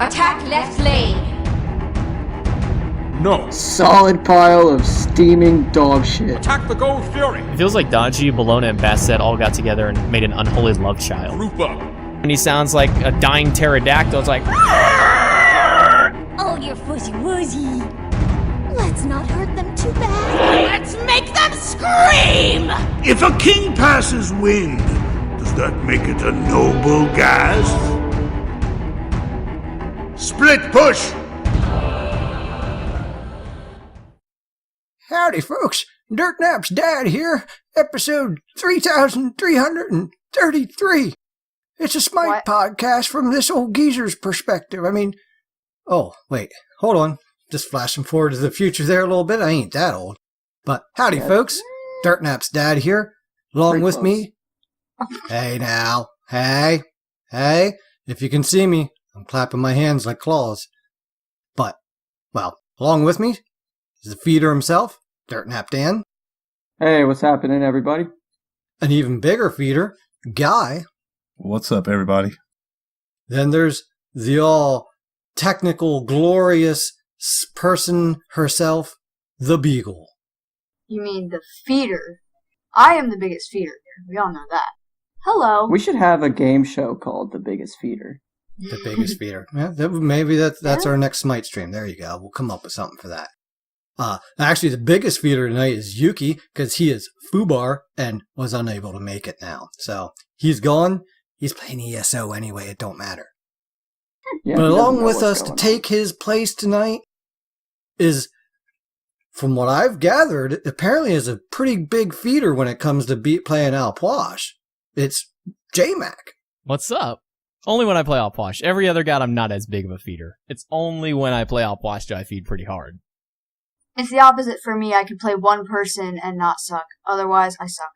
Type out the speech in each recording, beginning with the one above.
Attack left lane. No. Solid pile of steaming dog shit. Attack the Gold Fury. It feels like Donji, Bologna, and Basset all got together and made an unholy love child. Group up. And he sounds like a dying pterodactyl. It's like, Oh, you're fuzzy wuzzy. Let's not hurt them too bad. Let's make them scream! If a king passes wind, does that make it a noble gas? Split push! Howdy, folks. Dirtnap's dad here. Episode 3333. It's a Smite podcast from this old geezer's perspective. I mean, oh, wait. Hold on. Just flashing forward to the future there a little bit. I ain't that old. But howdy, folks. Dirtnap's dad here. Along with me. Hey, now. Hey. If you can see me, I'm clapping my hands like claws. But, well, along with me is the feeder himself, Dirtnap Dan. Hey, what's happening, everybody? An even bigger feeder, Guy. What's up, everybody? Then there's the all technical, glorious person herself, the Beagle. You mean the feeder? I am the biggest feeder here. We all know that. Hello. We should have a game show called The Biggest Feeder. The biggest feeder. Yeah, maybe that's our next Smite stream. There you go. We'll come up with something for that. Actually, the biggest feeder tonight is Yuki, because he is FUBAR and was unable to make it now. So he's gone. He's playing ESO anyway. It don't matter. Yeah, but along with us to take his place tonight is, from what I've gathered, apparently is a pretty big feeder when it comes to playing Alposh. It's JMac. what's up? Only when I play Alposh. Every other god, I'm not as big of a feeder. It's only when I play Alposh do I feed pretty hard. It's the opposite for me. I can play one person and not suck. Otherwise, I suck.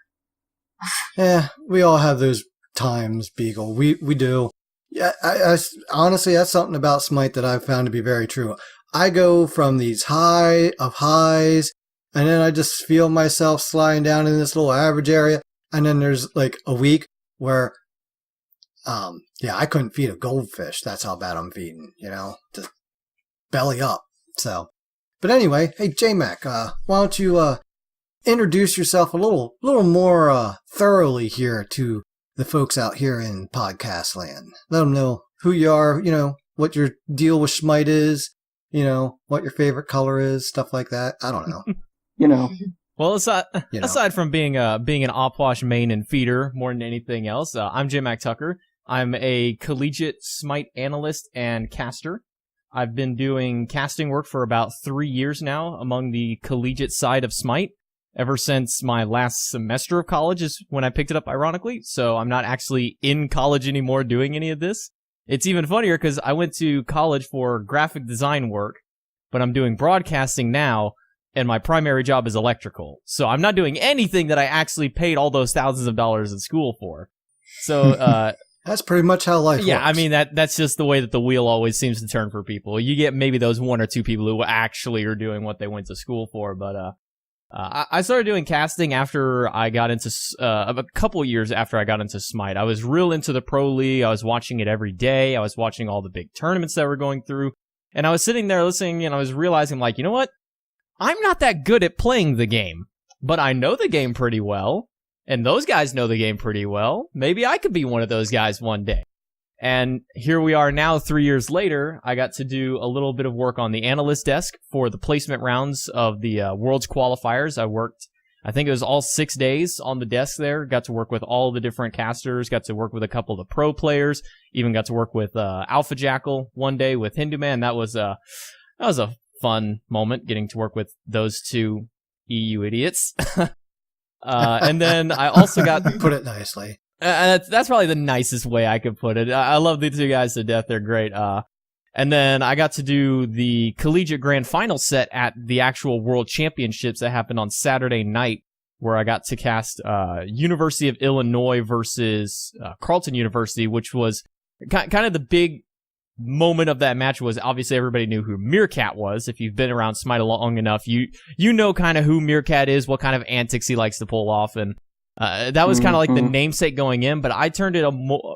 Yeah, we all have those times, Beagle. We do. Yeah, I honestly, that's something about Smite that I've found to be very true. I go from these high of highs, and then I just feel myself sliding down in this little average area, and then there's like a week where, I couldn't feed a goldfish. That's how bad I'm feeding, just belly up. So, but anyway, hey JMac, why don't you introduce yourself a little more thoroughly here to the folks out here in podcast land. Let them know who you are, what your deal with Smite is, what your favorite color is, stuff like that. I don't know. Well, aside from being an Alposh main and feeder more than anything else, I'm JMacTucker. I'm a collegiate Smite analyst and caster. I've been doing casting work for about 3 years now among the collegiate side of Smite. Ever since my last semester of college is when I picked it up, ironically. So I'm not actually in college anymore doing any of this. It's even funnier because I went to college for graphic design work, but I'm doing broadcasting now, and my primary job is electrical. So I'm not doing anything that I actually paid all those thousands of dollars in school for. So, that's pretty much how life works. Yeah, I mean, that's just the way that the wheel always seems to turn for people. You get maybe those one or two people who actually are doing what they went to school for, but, I started doing casting after I got into, a couple years after I got into Smite. I was real into the Pro League. I was watching it every day. I was watching all the big tournaments that were going through. And I was sitting there listening, and I was realizing, like, you know what? I'm not that good at playing the game, but I know the game pretty well. And those guys know the game pretty well. Maybe I could be one of those guys one day. And here we are now, 3 years later. I got to do a little bit of work on the analyst desk for the placement rounds of the Worlds qualifiers. I worked, I think it was all 6 days on the desk there. Got to work with all the different casters. Got to work with a couple of the pro players. Even got to work with Alpha Jackal one day with Hindu Man. That was a fun moment, getting to work with those two EU idiots. And then I also got... Put it nicely. That's probably the nicest way I could put it. I love the two guys to death. They're great. And then I got to do the collegiate grand final set at the actual world championships that happened on Saturday night, where I got to cast University of Illinois versus Carleton University, which was kind of the big moment of that match. Was obviously everybody knew who Meerkat was. If you've been around Smite long enough, you know kind of who Meerkat is, what kind of antics he likes to pull off, and That was kind of like the Mhm. namesake going in, but I turned it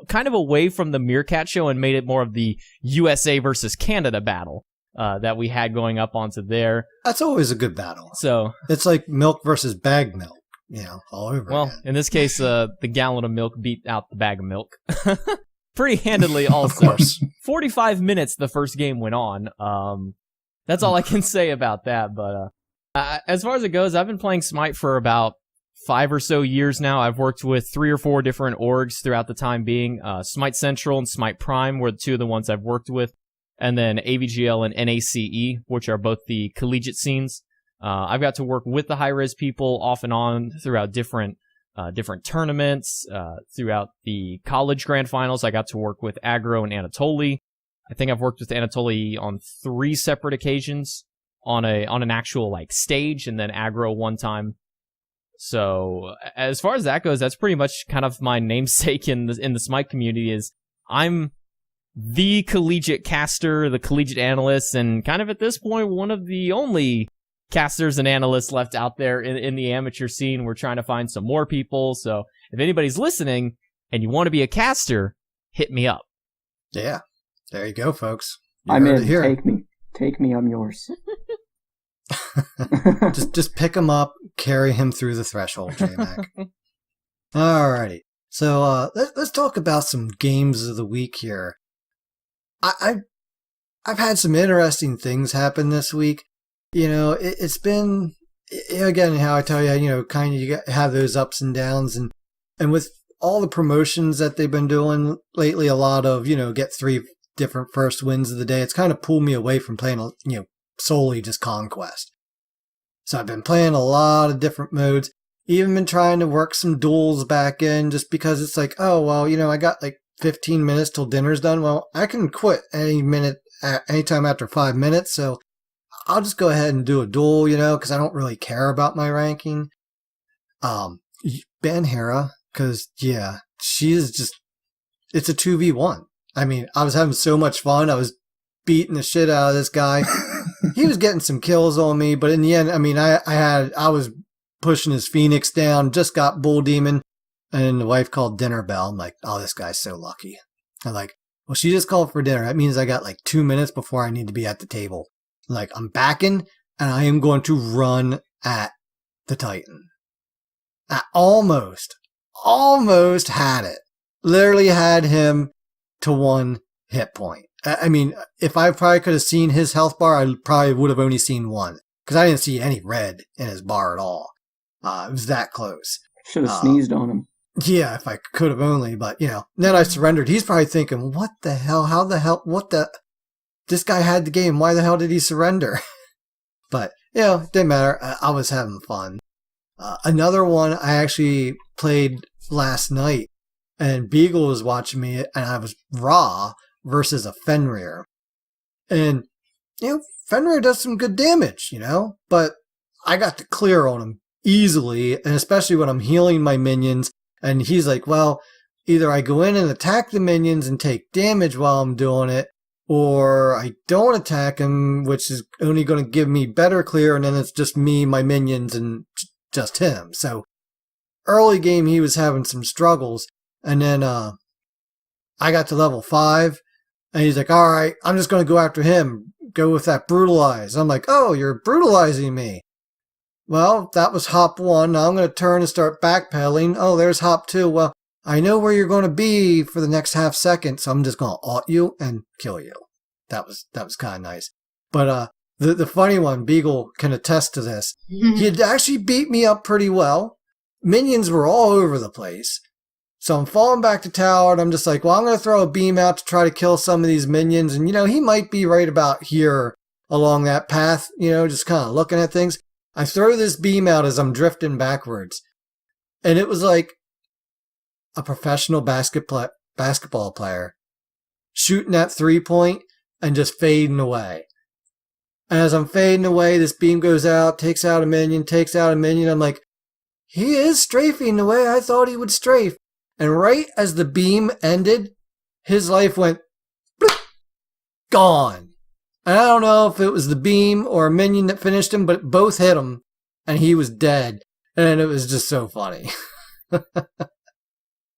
kind of away from the Meerkat show and made it more of the USA versus Canada battle that we had going up onto there. That's always a good battle. So, It's like milk versus bag milk, all over well, again. in this case, the gallon of milk beat out the bag of milk. Pretty handedly also. Of course. 45 minutes the first game went on. That's all I can say about that, but as far as it goes, I've been playing Smite for about 5 or so years now. I've worked with 3 or 4 different orgs throughout the time being. Smite Central and Smite Prime were the 2 of the ones I've worked with. And then AVGL and NACE, which are both the collegiate scenes. I've got to work with the high-res people off and on throughout different tournaments. Throughout the college grand finals, I got to work with Aggro and Anatoly. I think I've worked with Anatoly on 3 separate occasions on an actual like stage, and then Aggro one time. So as far as that goes, that's pretty much kind of my namesake in the Smite community. Is I'm the collegiate caster, the collegiate analyst, and kind of at this point one of the only casters and analysts left out there in the amateur scene. We're trying to find some more people. So if anybody's listening and you want to be a caster, hit me up. Yeah. There you go, folks. You I'm heard in. it here. Take me. I'm yours. just pick him up, carry him through the threshold, JMac. Alrighty. So let's talk about some games of the week here. I've had some interesting things happen this week. It's been, again, how I tell you, kind of you have those ups and downs, and with all the promotions that they've been doing lately, a lot of, get 3 different first wins of the day. It's kind of pulled me away from playing, solely just Conquest. So I've been playing a lot of different modes, even been trying to work some duels back in, just because it's like, oh, well, I got like 15 minutes till dinner's done. Well, I can quit anytime after 5 minutes, so I'll just go ahead and do a duel, because I don't really care about my ranking. Ben Hera, because, yeah, she is just, it's a 2v1. I mean, I was having so much fun. I was beating the shit out of this guy. He was getting some kills on me, but in the end, I mean, I was pushing his Phoenix down, just got Bull Demon, and the wife called dinner bell. I'm like, oh, this guy's so lucky. I'm like, well, she just called for dinner. That means I got like 2 minutes before I need to be at the table. Like, I'm backing, and I am going to run at the Titan. I almost had it. Literally had him to 1 hit point. I mean, if I probably could have seen his health bar, I probably would have only seen 1. Because I didn't see any red in his bar at all. It was that close. Should have sneezed on him. Yeah, if I could have only, but, then I surrendered. He's probably thinking, what the hell? How the hell? This guy had the game. Why the hell did he surrender? But, it didn't matter. I was having fun. Another one I actually played last night, and Beagle was watching me, and I was Ra versus a Fenrir. And, Fenrir does some good damage, but I got the clear on him easily, and especially when I'm healing my minions, and he's like, well, either I go in and attack the minions and take damage while I'm doing it, or I don't attack him, which is only going to give me better clear, and then it's just me, my minions, and just him. So early game, he was having some struggles, and then I got to level 5, and he's like, all right, I'm just going to go after him. Go with that brutalize. I'm like, oh, you're brutalizing me. Well, that was hop 1. Now I'm going to turn and start backpedaling. Oh, there's hop 2. Well, I know where you're going to be for the next half second, so I'm just going to ult you and kill you. That was kind of nice. But the funny one, Beagle can attest to this. He had actually beat me up pretty well. Minions were all over the place. So I'm falling back to tower, and I'm just like, well, I'm going to throw a beam out to try to kill some of these minions. And, he might be right about here along that path, just kind of looking at things. I throw this beam out as I'm drifting backwards. And it was like a professional basketball player shooting that 3-point and just fading away. And as I'm fading away, this beam goes out, takes out a minion. I'm like, he is strafing the way I thought he would strafe. And right as the beam ended, his life went bloop, gone. And I don't know if it was the beam or a minion that finished him, but both hit him, and he was dead. And it was just so funny.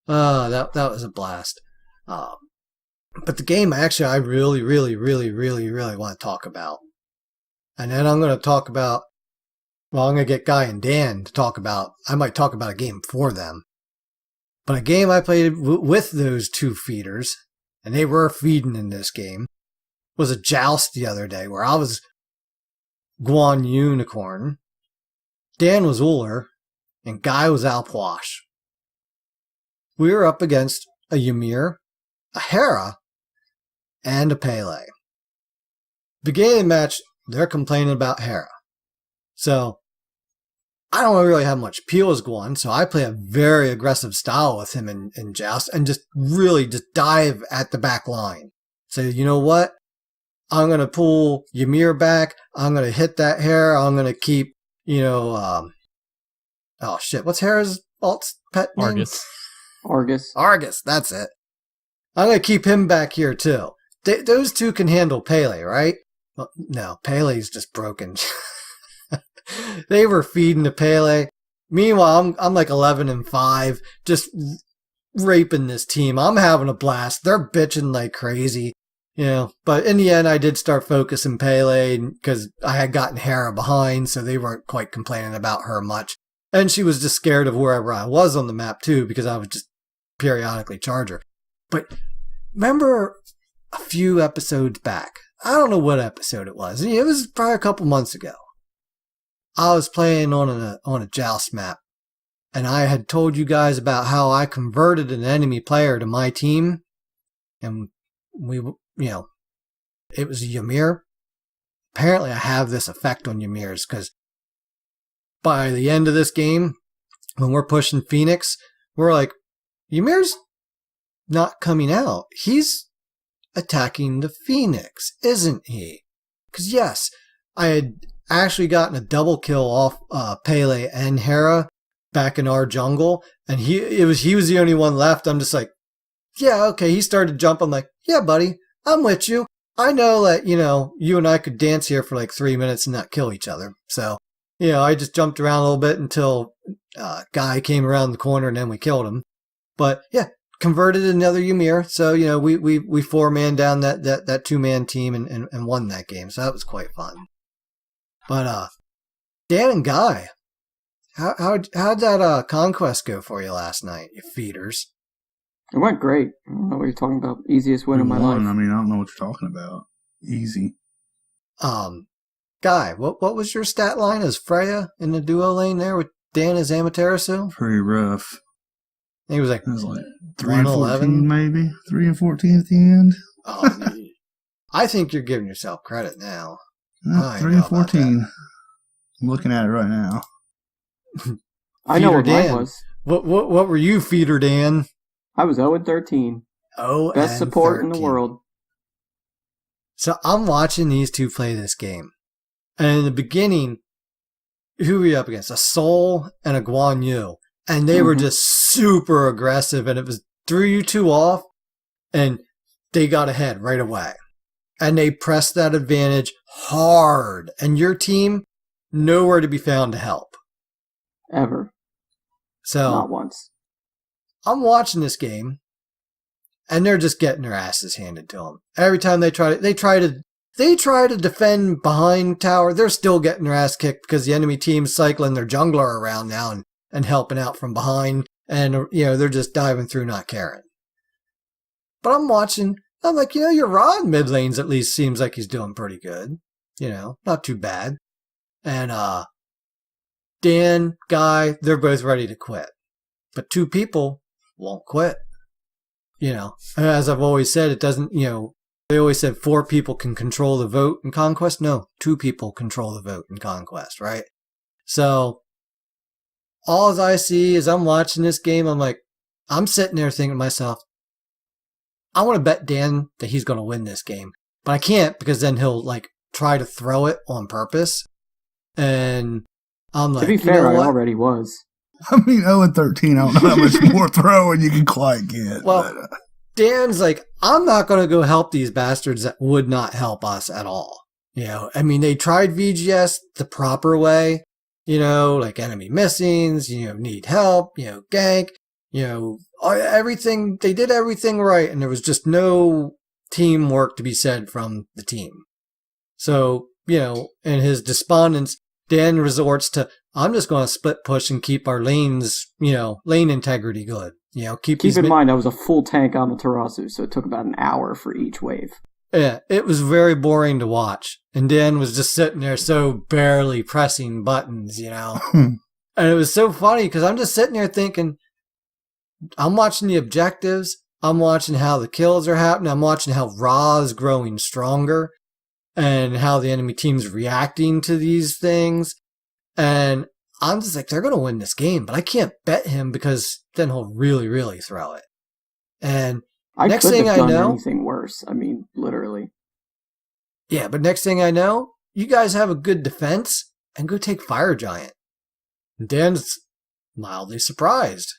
That was a blast. But the game, actually, I really, really, really, really, really want to talk about. And then I'm going to talk about, well, I'm going to get Guy and Dan to talk about, I might talk about a game for them. But a game I played with those two feeders, and they were feeding in this game, was a joust the other day where I was Guan Unicorn, Dan was Uller, and Guy was Alpwash. We were up against a Ymir, a Hera, and a Pele. Beginning of the match, they're complaining about Hera. So, I don't really have much peel as Guan, so I play a very aggressive style with him in Joust and just really just dive at the back line. So, you know what? I'm going to pull Ymir back. I'm going to hit that Hera. I'm going to keep, oh shit, what's Hera's alt's pet name? Argus. That's it. I'm going to keep him back here too. Those two can handle Pele, right? Well, no, Pele's just broken. They were feeding to Pele. Meanwhile, I'm like 11-5, just raping this team. I'm having a blast. They're bitching like crazy, But in the end, I did start focusing Pele because I had gotten Hera behind, so they weren't quite complaining about her much. And she was just scared of wherever I was on the map too, because I would just periodically charge her. But remember a few episodes back, I don't know what episode it was. It was probably a couple months ago. I was playing on a joust map, and I had told you guys about how I converted an enemy player to my team, and it was a Ymir. Apparently I have this effect on Ymirs, because by the end of this game, when we're pushing Phoenix, we're like, Ymir's not coming out. He's attacking the Phoenix, isn't he? Because yes, I had actually gotten a double kill off Pele and Hera back in our jungle, and he was the only one left. I'm just like, yeah, okay. He started to jump. I'm like, yeah, buddy, I'm with you. I know that, you and I could dance here for like 3 minutes and not kill each other. So, I just jumped around a little bit until Guy came around the corner, and then we killed him. But yeah, converted another Ymir. So, we 4-man down that 2-man team and won that game. So that was quite fun. But Dan and Guy, how'd that conquest go for you last night, you feeders? It went great. I don't know what you're talking about. Easiest win of my life. I mean, I don't know what you're talking about. Easy. Guy, what was your stat line as Freya in the duo lane there with Dan as Amaterasu? Pretty rough. He was like, it was like 3 and 14 maybe. 3 and 14 at the end. Oh, I think you're giving yourself credit now. 3 and 14. I'm looking at it right now. I know what Dan. mine was. What were you, Feeder Dan? I was 0-13. Best support in the world. So I'm watching these two play this game. And in the beginning, who were you up against? A Soul and a Guan Yu. And they were just super aggressive, and it was threw you two off, and they got ahead right away. And they pressed that advantage hard. And your team, nowhere to be found to help. Ever. So not once. I'm watching this game, and they're just getting their asses handed to them. Every time they try to defend behind tower, they're still getting their ass kicked because the enemy team's cycling their jungler around now and helping out from behind, and they're just diving through, not caring. But I'm watching. I'm like, your Rod mid lanes at least seems like he's doing pretty good. Not too bad. And Dan, Guy, they're both ready to quit. But two people won't quit. As I've always said, it doesn't, they always said 4 people can control the vote in Conquest. No, 2 people control the vote in Conquest, right? So, all I see is I'm watching this game, I'm sitting there thinking to myself, I want to bet Dan that he's going to win this game. But I can't, because then he'll, try to throw it on purpose. And I'm like, to be fair, I already was. I mean, 0-13, I don't know how much more throwing you can quite get. Well, Dan's like, I'm not going to go help these bastards that would not help us at all. They tried VGS the proper way, like enemy missings, need help, gank, everything. They did everything right, and there was just no teamwork to be said from the team. So, in his despondence, Dan resorts to, I'm just going to split push and keep our lanes, lane integrity good. Keep in mind, I was a full tank Amaterasu, so it took about an hour for each wave. Yeah, it was very boring to watch. And Dan was just sitting there so barely pressing buttons, And it was so funny because I'm just sitting there thinking, I'm watching the objectives. I'm watching how the kills are happening. I'm watching how Ra is growing stronger and how the enemy team's reacting to these things. And I'm just like, they're going to win this game, but I can't bet him because then he'll really, really throw it. And next thing I know, anything worse. I mean, literally. Yeah, but next thing I know, you guys have a good defense and go take Fire Giant. And Dan's mildly surprised.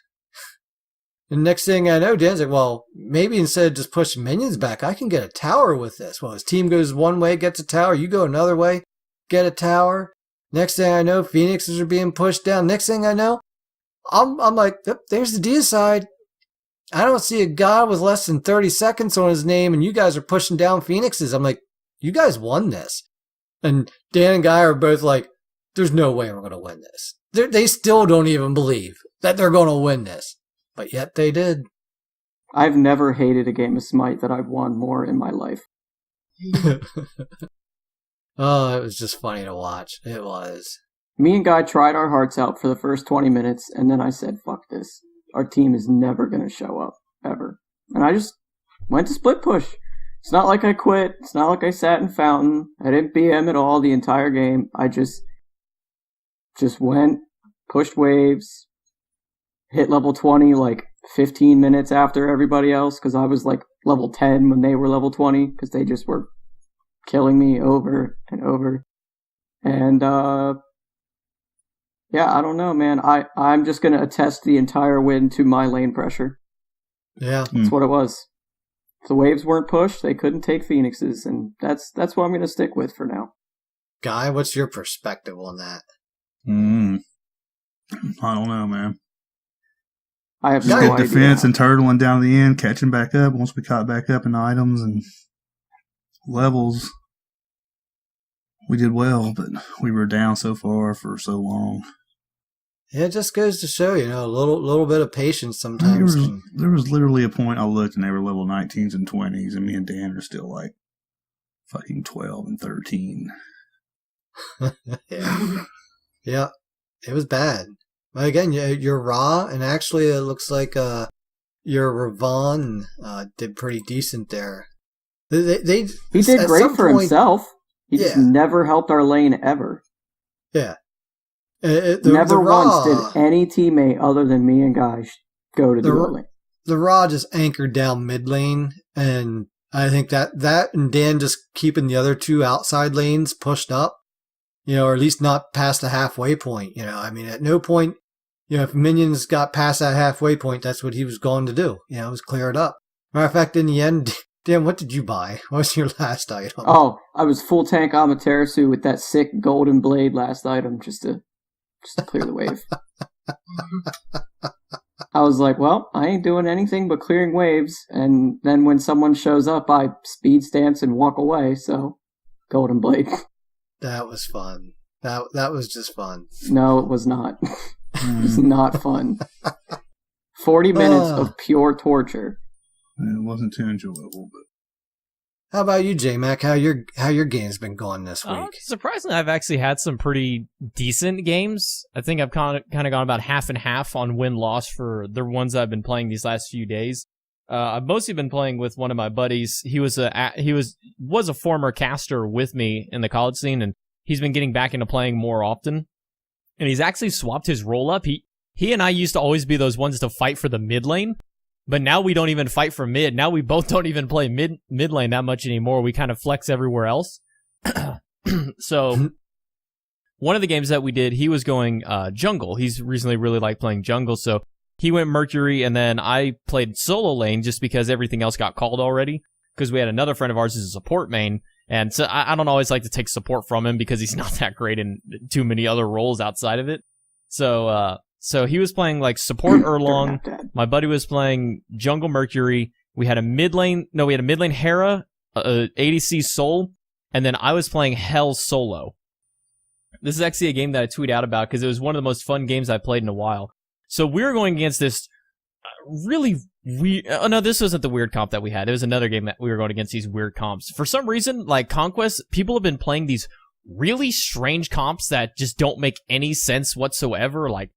And next thing I know, Dan's like, well, maybe instead of just pushing minions back, I can get a tower with this. Well, his team goes one way, gets a tower. You go another way, get a tower. Next thing I know, Phoenixes are being pushed down. Next thing I know, I'm like, yep, there's the deicide. I don't see a god with less than 30 seconds on his name, and you guys are pushing down Phoenixes. I'm like, you guys won this. And Dan and Guy are both like, there's no way we're going to win this. They still don't even believe that they're going to win this. But yet they did. I've never hated a game of Smite that I've won more in my life. Oh, it was just funny to watch. It was. Me and Guy tried our hearts out for the first 20 minutes, and then I said, fuck this. Our team is never going to show up, ever. And I just went to split push. It's not like I quit. It's not like I sat in Fountain. I didn't BM at all the entire game. I just went, pushed waves, hit level 20 like 15 minutes after everybody else because I was like level 10 when they were level 20 because they just were killing me over and over. And, yeah, I don't know, man. I'm just going to attest the entire win to my lane pressure. Yeah. That's what it was. If the waves weren't pushed, they couldn't take Phoenixes, and that's what I'm going to stick with for now. Guy, what's your perspective on that? I don't know, man. I have just no good idea. Defense and turtling down to the end, catching back up once we caught back up in items and levels. We did well, but we were down so far for so long. Yeah, it just goes to show, a little bit of patience sometimes. There was literally a point I looked and they were level 19s and 20s, and me and Dan are still like fucking 12 and 13. Yeah. Yeah, it was bad. But again, you're Ra, and actually it looks like your Ravon did pretty decent there. He did great for himself. He just never helped our lane ever. Yeah. Never once did any teammate other than me and Guy go to the lane. The Ra just anchored down mid lane, and I think that and Dan just keeping the other two outside lanes pushed up, or at least not past the halfway point. I mean, at no point, if minions got past that halfway point, that's what he was going to do. It was clear it up. Matter of fact, in the end, Dan, what did you buy? What was your last item? Oh, I was full tank Amaterasu with that sick golden blade last item just to clear the wave. I was like, well, I ain't doing anything but clearing waves, and then when someone shows up, I speed stance and walk away, so golden blade. That was fun. That was just fun. No, it was not. It was not fun. 40 minutes of pure torture. It wasn't too enjoyable, but how about you, JMac? How your game's been going this week? Surprisingly, I've actually had some pretty decent games. I think I've kind of gone about half and half on win-loss for the ones I've been playing these last few days. I've mostly been playing with one of my buddies. He was a former caster with me in the college scene, and he's been getting back into playing more often. And he's actually swapped his role up. He and I used to always be those ones to fight for the mid lane. But now we don't even fight for mid. Now we both don't even play mid lane that much anymore. We kind of flex everywhere else. So one of the games that we did, he was going jungle. He's recently really liked playing jungle. So he went Mercury, and then I played solo lane just because everything else got called already. Because we had another friend of ours who's a support main, And so I don't always like to take support from him because he's not that great in too many other roles outside of it. So he was playing like support Erlong. My buddy was playing Jungle Mercury. We had a mid lane Hera, ADC Soul, and then I was playing Hell solo. This is actually a game that I tweet out about because it was one of the most fun games I've played in a while. So we were going against this really weird... Oh, no, this wasn't the weird comp that we had. It was another game that we were going against these weird comps. For some reason, like Conquest, people have been playing these really strange comps that just don't make any sense whatsoever, like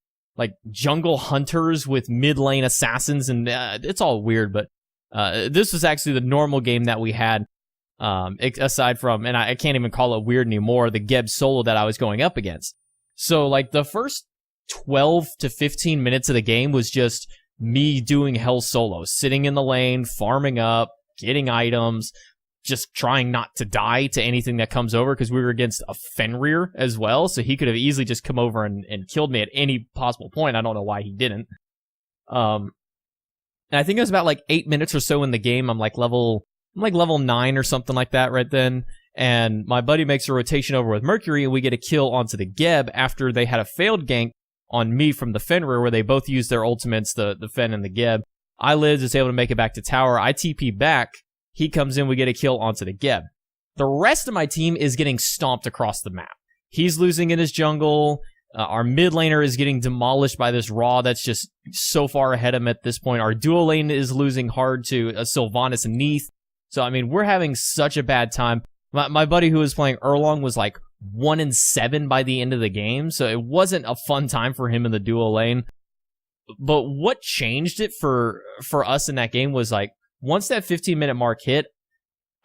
jungle hunters with mid-lane assassins, and it's all weird, but this was actually the normal game that we had. Aside from, and I can't even call it weird anymore, the Geb solo that I was going up against. So, like, the first 12 to 15 minutes of the game was just me doing Hell solo, sitting in the lane, farming up, getting items, just trying not to die to anything that comes over, because we were against a Fenrir as well, so he could have easily just come over and killed me at any possible point. I don't know why he didn't. And I think it was about, like, 8 minutes or so in the game. I'm like level 9 or something like that right then, and my buddy makes a rotation over with Mercury, and we get a kill onto the Geb after they had a failed gank on me from the Fenrir, where they both used their ultimates, the Fen and the Geb. I lived, was able to make it back to tower. I TP back. He comes in, we get a kill onto the Geb. The rest of my team is getting stomped across the map. He's losing in his jungle. Our mid laner is getting demolished by this Raw that's just so far ahead of him at this point. Our dual lane is losing hard to Sylvanas and Neath. So, I mean, we're having such a bad time. My buddy who was playing Erlong was like 1-7 by the end of the game, so it wasn't a fun time for him in the dual lane. But what changed it for us in that game was, like, once that 15-minute mark hit,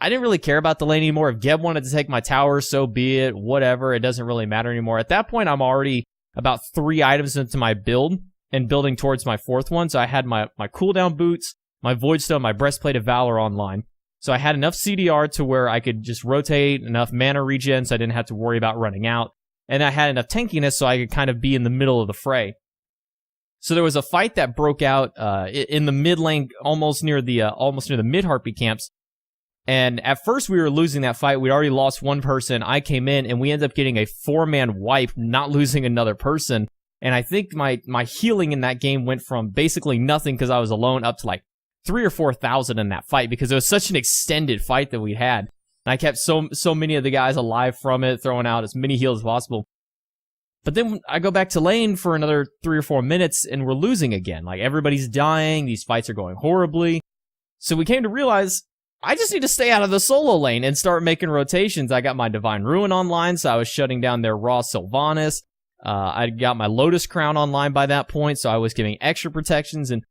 I didn't really care about the lane anymore. If Geb wanted to take my tower, so be it. Whatever, it doesn't really matter anymore. At that point, I'm already about 3 items into my build and building towards my 4th one. So I had my cooldown boots, my Voidstone, my Breastplate of Valor online. So I had enough CDR to where I could just rotate, enough mana regen so I didn't have to worry about running out. And I had enough tankiness so I could kind of be in the middle of the fray. So there was a fight that broke out in the mid lane, almost near the mid-Harpy camps. And at first we were losing that fight. We'd already lost one person. I came in and we ended up getting a 4-man wipe, not losing another person. And I think my healing in that game went from basically nothing because I was alone up to like 3,000 or 4,000 in that fight, because it was such an extended fight that we had. And I kept so many of the guys alive from it, throwing out as many heals as possible. But then I go back to lane for another 3 or 4 minutes, and we're losing again. Like, everybody's dying, these fights are going horribly. So we came to realize, I just need to stay out of the solo lane and start making rotations. I got my Divine Ruin online, so I was shutting down their Raw Sylvanas. I got my Lotus Crown online by that point, so I was giving extra protections, and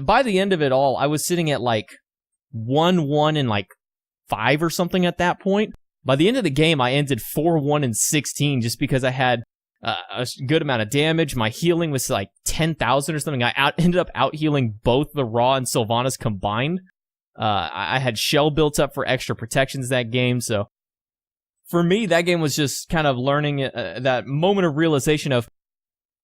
by the end of it all, I was sitting at like 1-1 and like 5 or something at that point. By the end of the game, I ended 4-1 and 16 just because I had a good amount of damage. My healing was like 10,000 or something. I ended up out-healing both the Raw and Sylvanas combined. I had Shell built up for extra protections that game, so for me, that game was just kind of learning that moment of realization of,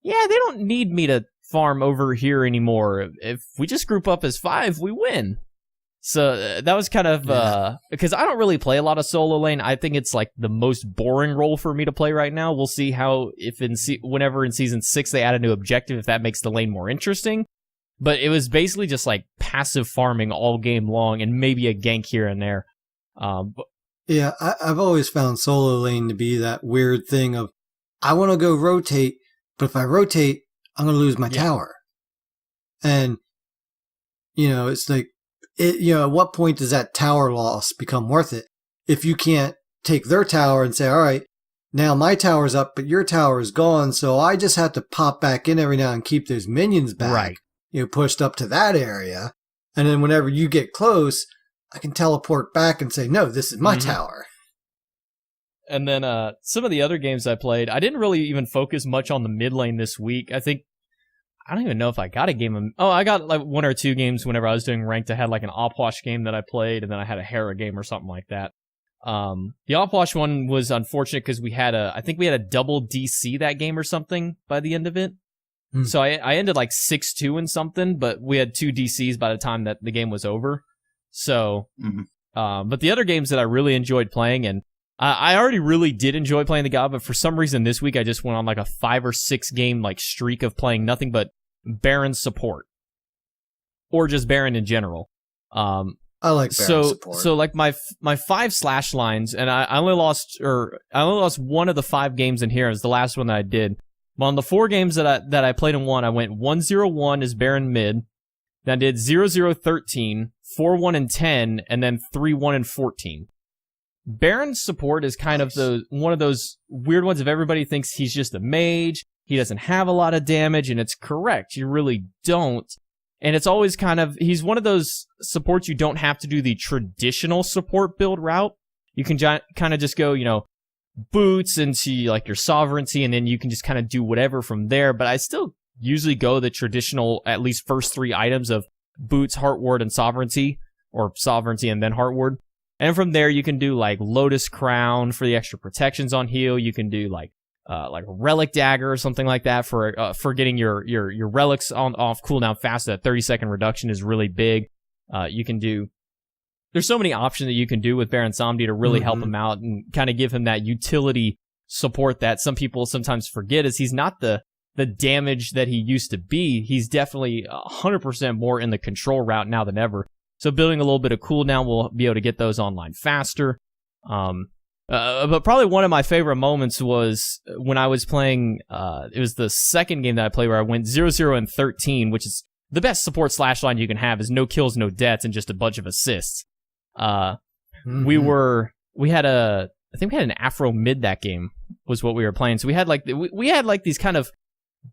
yeah, they don't need me to farm over here anymore. If we just group up as 5, we win. So that was kind of because I don't really play a lot of solo lane. I think it's like the most boring role for me to play right now. We'll see how whenever in season 6 they add a new objective, if that makes the lane more interesting. But it was basically just like passive farming all game long and maybe a gank here and there. Yeah, I've always found solo lane to be that weird thing of, I want to go rotate, but if I rotate, I'm going to lose my tower. And, it's like, at what point does that tower loss become worth it? If you can't take their tower and say, all right, now my tower's up, but your tower is gone, so I just have to pop back in every now and keep those minions back, pushed up to that area. And then whenever you get close, I can teleport back and say, no, this is my tower. And then some of the other games I played, I didn't really even focus much on the mid lane this week. I don't even know if I got a game. I got like 1 or 2 games whenever I was doing ranked. I had like an Opwash game that I played, and then I had a Hera game or something like that. The Opwash one was unfortunate because I think we had a double DC that game or something by the end of it. So I ended like 6-2 and something, but we had 2 DCs by the time that the game was over. So But the other games that I really enjoyed playing, and I already really did enjoy playing the God, but for some reason this week I just went on like a 5 or 6 game like streak of playing nothing but Baron support. Or just Baron in general. I like Baron support. So like my 5 slash lines, and I only lost one of the 5 games in here. It was the last one that I did. But on the 4 games that I played in one, I went 1-0-1 as Baron mid. Then I did 0-0-13, 4-1 and 10, and then 3-1 and 14. Baron support is kind of one of those weird ones. If everybody thinks he's just a mage, he doesn't have a lot of damage, and it's correct. You really don't. And it's always he's one of those supports you don't have to do the traditional support build route. You can kind of just go, boots into like your sovereignty, and then you can just kind of do whatever from there. But I still usually go the traditional, at least first 3 items of boots, heart ward, and sovereignty, or sovereignty and then heart ward. And from there, you can do like Lotus Crown for the extra protections on heal. You can do like a relic dagger or something like that for getting your relics off cooldown fast. That 30-second reduction is really big. You can do. There's so many options that you can do with Baron Samedi to really help him out and kind of give him that utility support that some people sometimes forget. Is he's not the damage that he used to be. He's definitely 100% more in the control route now than ever. So building a little bit of cooldown, we'll be able to get those online faster. But probably one of my favorite moments was when I was playing, it was the second game that I played where I went 0-0 and 13, which is the best support slash line you can have, is no kills, no deaths, and just a bunch of assists. I think we had an Afro mid that game was what we were playing. So we had these kind of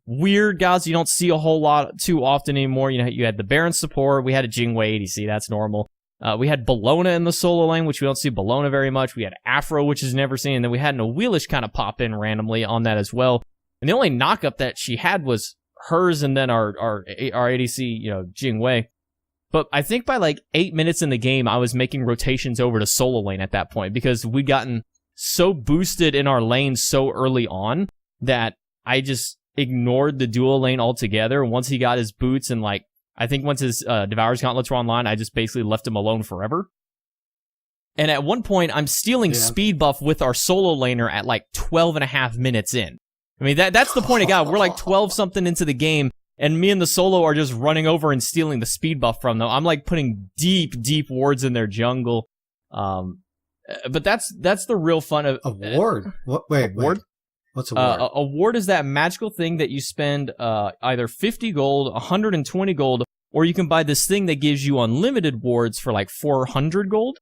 weird gods you don't see a whole lot too often anymore. You had the Baron support. We had a Jingwei ADC. That's normal. We had Bologna in the solo lane, which we don't see Bologna very much. We had Afro, which is never seen. And then we had an Awilish kind of pop in randomly on that as well. And the only knock-up that she had was hers and then our ADC, Jingwei. But I think by like 8 minutes in the game, I was making rotations over to solo lane at that point because we'd gotten so boosted in our lane so early on that I just ignored the dual lane altogether. Once he got his boots and I think once his Devourer's Gauntlets were online, I just basically left him alone forever. And at one point, I'm stealing speed buff with our solo laner at like 12 and a half minutes in. I mean, that's the point it got. We're like 12 something into the game, and me and the solo are just running over and stealing the speed buff from them. I'm like putting deep wards in their jungle. But that's the real fun of a ward. Wait, ward? What's a ward? A ward is that magical thing that you spend either 50 gold, 120 gold, or you can buy this thing that gives you unlimited wards for like 400 gold.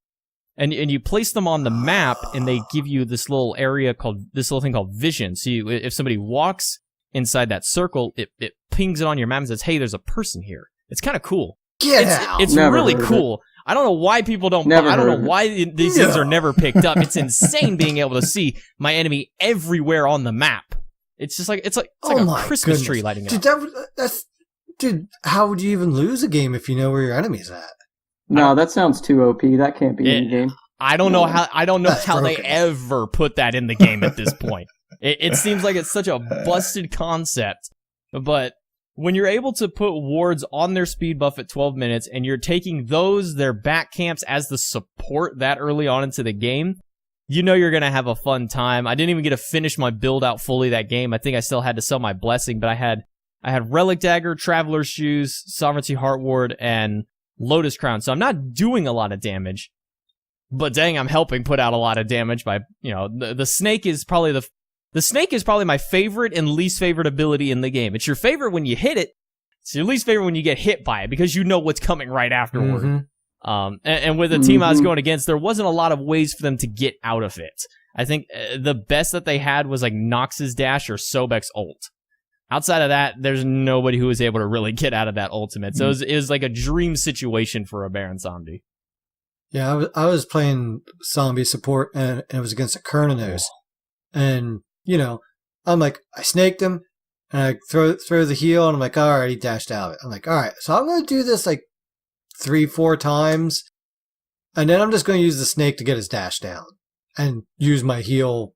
And you place them on the map, and they give you this little thing called vision. So if somebody walks inside that circle, it pings it on your map and says, "Hey, there's a person here." It's kind of cool. It's really cool. I don't know why people don't. I don't know why these things are never picked up. It's insane being able to see my enemy everywhere on the map. It's just like a Christmas tree lighting up. Dude, how would you even lose a game if you know where your enemy's at? No, that sounds too OP. That can't be in the game. I don't know how they ever put that in the game at this point. It seems like it's such a busted concept. But when you're able to put wards on their speed buff at 12 minutes, and you're taking their back camps as the support that early on into the game, you know you're going to have a fun time. I didn't even get to finish my build out fully that game. I think I still had to sell my blessing, but I had Relic Dagger, Traveler's Shoes, Sovereignty Heart Ward, and Lotus Crown. So I'm not doing a lot of damage, but dang, I'm helping put out a lot of damage by, the snake is probably the snake is probably my favorite and least favorite ability in the game. It's your favorite when you hit it. It's your least favorite when you get hit by it because you know what's coming right afterward. And with the team I was going against, there wasn't a lot of ways for them to get out of it. I think the best that they had was like Nox's dash or Sobek's ult. Outside of that, there's nobody who was able to really get out of that ultimate. So it was like a dream situation for a Baron Samedi. Yeah, I was playing zombie support, and it was against a Kernanos. And, I'm like, I snaked him, and I throw the heal, and I'm like, all right, he dashed out of it. I'm like, all right, so I'm going to do this like 3-4 times, and then I'm just going to use the snake to get his dash down, and use my heal,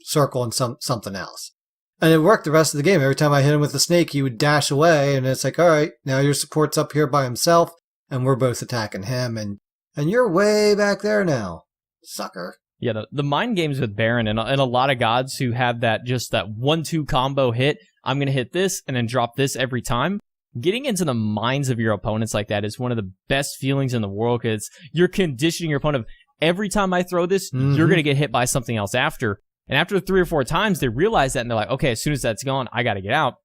circle and something else. And it worked the rest of the game. Every time I hit him with the snake, he would dash away, and it's like, all right, now your support's up here by himself, and we're both attacking him, and And you're way back there now. Sucker. Yeah, the mind games with Baron and a lot of gods who have that 1-2 combo hit. I'm going to hit this and then drop this every time. Getting into the minds of your opponents like that is one of the best feelings in the world, because you're conditioning your opponent. Every time I throw this, you're going to get hit by something else after. And after 3 or 4 times, they realize that and they're like, okay, as soon as that's gone, I got to get out.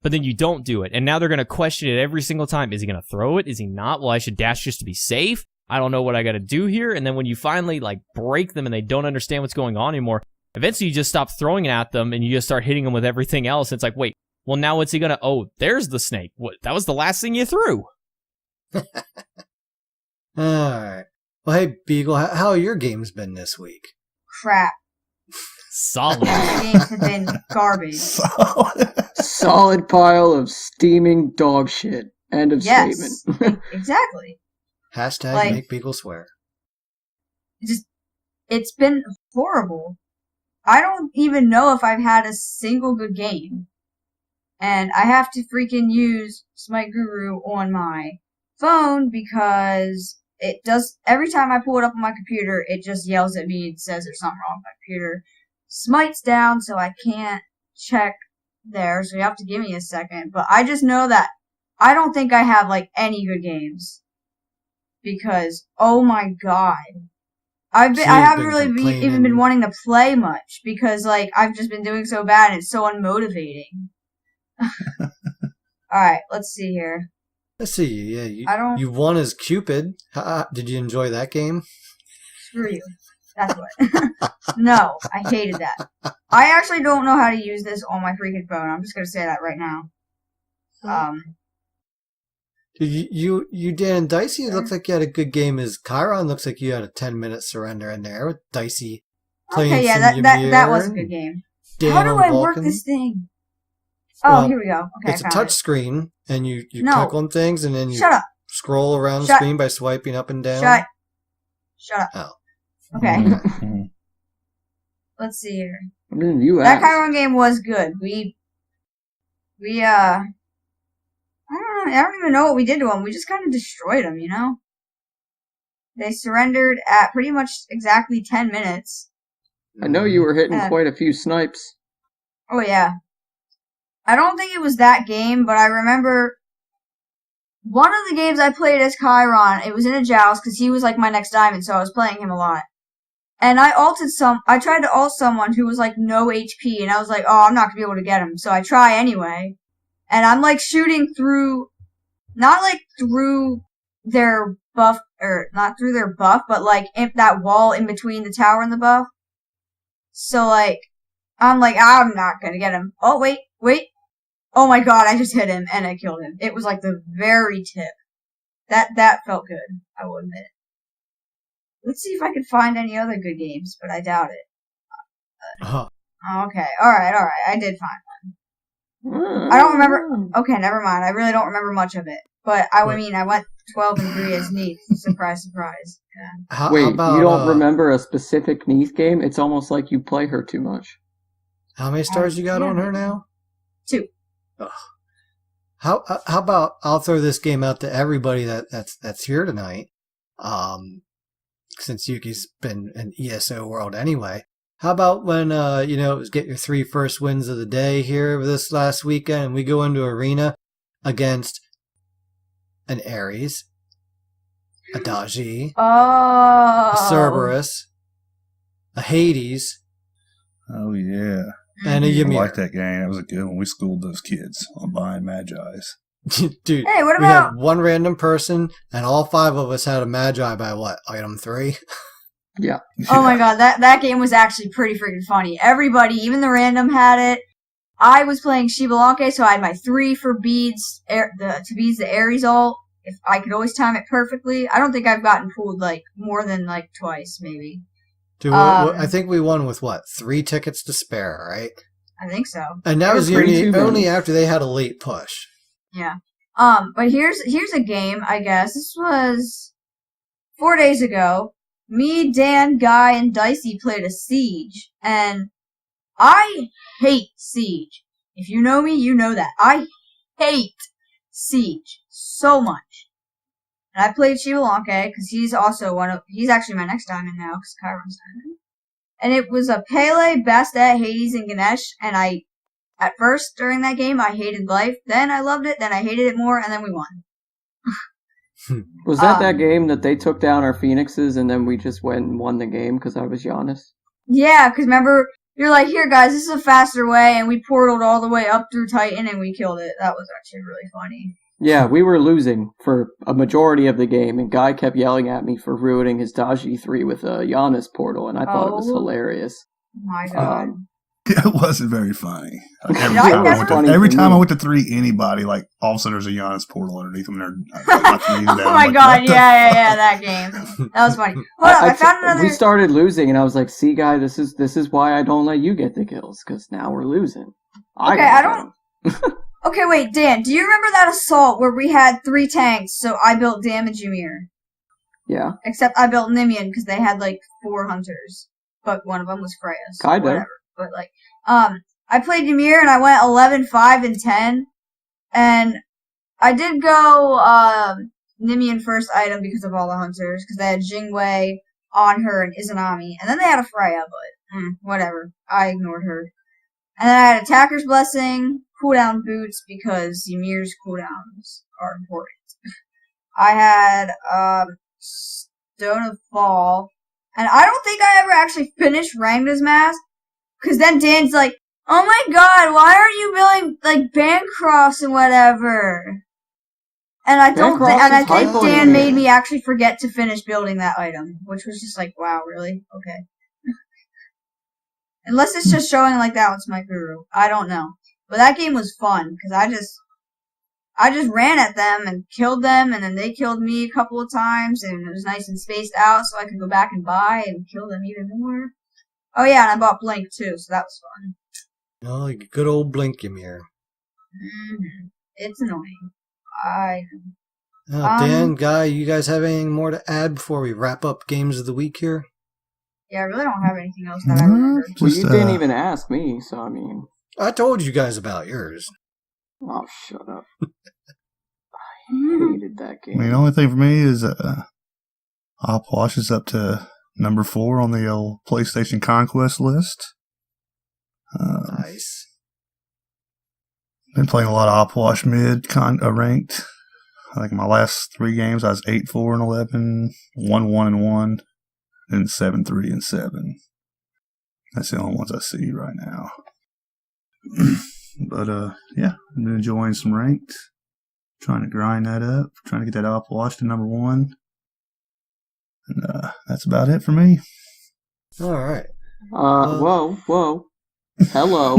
But then you don't do it. And now they're going to question it every single time. Is he going to throw it? Is he not? Well, I should dash just to be safe. I don't know what I got to do here. And then when you finally break them and they don't understand what's going on anymore, eventually you just stop throwing it at them and you just start hitting them with everything else. It's like, wait, well, now what's he going to? Oh, there's the snake. What? That was the last thing you threw. All right. Well, hey, Beagle, how have your games been this week? Crap. Solid. Games have been garbage. Solid pile of steaming dog shit. End of statement. Exactly. Hashtag make Beagle swear. It's been horrible. I don't even know if I've had a single good game. And I have to freaking use Smite Guru on my phone because it does, every time I pull it up on my computer, it just yells at me and says there's something wrong with my computer. Smite's down, so I can't check there, so you have to give me a second. But I just know that I don't think I have, any good games. Because, oh my god. I haven't really even been wanting to play much, because, I've just been doing so bad and it's so unmotivating. Alright, let's see here. Let's see, yeah, you won as Cupid. Did you enjoy that game? Screw you. That's what. No, I hated that. I actually don't know how to use this on my freaking phone. I'm just gonna say that right now. You Dan and Dicey, it looks like you had a good game as Chiron. Looks like you had a 10-minute surrender in there with Dicey playing. Okay, yeah, that was a good game. Dan how do I Vulcan. work this thing? Oh, here we go. Okay, it's a touch screen, and you click on things, and then you Shut up. scroll around the screen by swiping up and down. Shut up. Oh. Okay. Let's see here. That Chiron game was good. I don't even know what we did to them. We just kind of destroyed them, They surrendered at pretty much exactly 10 minutes. I know you were hitting quite a few snipes. Oh, yeah. I don't think it was that game, but I remember one of the games I played as Chiron, it was in a joust, because he was my next diamond, so I was playing him a lot. And I tried to ult someone who was no HP, and I was like, oh, I'm not going to be able to get him, so I try anyway. And I'm shooting through, not through their buff, or not through their buff, but in that wall in between the tower and the buff. So I'm I'm not gonna get him. Oh, wait. Oh my god, I just hit him and I killed him. It was the very tip. That felt good, I will admit. Let's see if I can find any other good games, but I doubt it. Okay, alright, I did find one. I don't remember. Okay, never mind. I really don't remember much of it. But I went 12-3 as Neath. Surprise, surprise. Yeah. How Wait, about, you don't remember a specific Neath game? It's almost like you play her too much. How many stars you got on her now? 2. Ugh. How about I'll throw this game out to everybody that's here tonight. Since Yuki's been in ESO world anyway. How about when get your 3 first wins of the day here this last weekend, and we go into arena against an Ares, a Daji, a Cerberus, a Hades. Oh yeah. And a I Ymir. like that game. That was a good one. We schooled those kids on buying Magi's. Dude, hey, what we about had one random person, and all 5 of us had a Magi by what? Item 3? Yeah. Oh my god, that game was actually pretty freaking funny. Everybody, even the random, had it. I was playing Shibalanke, so I had my 3 for beads, to beads the Ares ult. If I could always time it perfectly. I don't think I've gotten fooled more than twice, maybe. Dude, I think we won with what? 3 tickets to spare, right? I think so. And that was only after they had a late push. Yeah. But here's a game, I guess. This was 4 days ago. Me, Dan, Guy, and Dicey played a Siege, and I hate Siege. If you know me, you know that. I hate Siege so much. And I played Shivalanke because he's also he's actually my next diamond now because Chiron's diamond. And it was a Pele, Bastet, Hades, and Ganesh. And at first during that game, I hated life. Then I loved it. Then I hated it more. And then we won. Was that game that they took down our Phoenixes and then we just went and won the game because I was Giannis? Yeah, because remember, you're like, here guys, this is a faster way, and we portaled all the way up through Titan and we killed it. That was actually really funny. Yeah, we were losing for a majority of the game, and Guy kept yelling at me for ruining his Dodge 3 with a Giannis portal, and I thought it was hilarious. My God. It wasn't very funny. Every time I went to 3 anybody, like all of a sudden there's a Giannis portal underneath them. Oh my God! Yeah, that game. That was funny. Hold up, I found another. We started losing, and I was like, "See, Guy, this is why I don't let you get the kills because now we're losing." I don't. Okay, wait, Dan. Do you remember that assault where we had 3 tanks? So I built Damage Ymir. Yeah. Except I built Nimian because they had like 4 hunters, but one of them was Freya. So Kinda. Whatever. But like, I played Ymir and I went 11, 5, and 10, and I did go Nimian first item because of all the hunters because they had Jingwei on her and Izanami, and then they had a Freya, but whatever. I ignored her. And then I had Attacker's Blessing, cooldown boots because Ymir's cooldowns are important. I had Stone of Fall, and I don't think I ever actually finished Rangda's Mask. Because then Dan's like, oh my God, why aren't you building, like, Bancrofts and whatever? And I think Dan made me actually forget to finish building that item, which was just like, wow, really? Okay. Unless it's just showing like that with my guru. I don't know. But that game was fun, because I just ran at them and killed them, and then they killed me a couple of times, and it was nice and spaced out, so I could go back and buy and kill them even more. Oh yeah, and I bought Blink too, so that was fun. Oh, like good old Blink Ymir. Mm-hmm. It's annoying. Dan, Guy, you guys have anything more to add before we wrap up Games of the Week here? Yeah, I really don't have anything else that I remember. Well, you didn't even ask me, so I mean... I told you guys about yours. Oh, shut up. I hated that game. I mean, the only thing for me is Opwash is up to number 4 on the old PlayStation Conquest list. Nice. Been playing a lot of Opwash mid ranked. I think my last 3 games I was 8-4 and 11, 1-1 and 1, and 7-3 and 7. That's the only ones I see right now. But yeah, I've been enjoying some ranked. Trying to grind that up, trying to get that Opwash to number 1. And that's about it for me. All right. Whoa. Hello.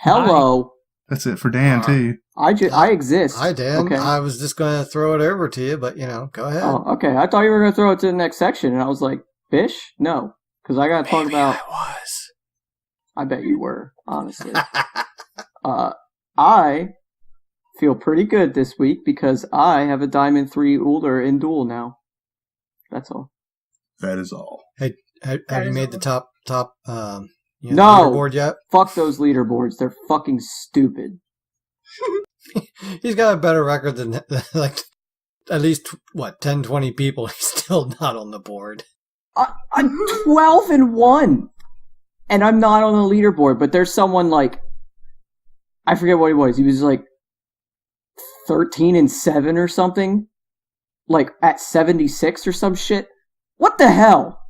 Hello. That's it for Dan, too. I exist. Hi, Dan. Okay. I was just going to throw it over to you, but, go ahead. Oh, okay. I thought you were going to throw it to the next section, and I was like, Fish? No. Because I got to talk about... I bet you were, honestly. I feel pretty good this week because I have a Diamond 3 Uller in duel now. That's all. That is all. Hey, have you made the top No! leaderboard yet? Fuck those leaderboards. They're fucking stupid. He's got a better record than, like, at least, 10, 20 people. He's still not on the board. I'm 12-1, and I'm not on the leaderboard. But there's someone like, I forget what he was. He was like 13-7 or something, like at 76 or some shit. What the hell?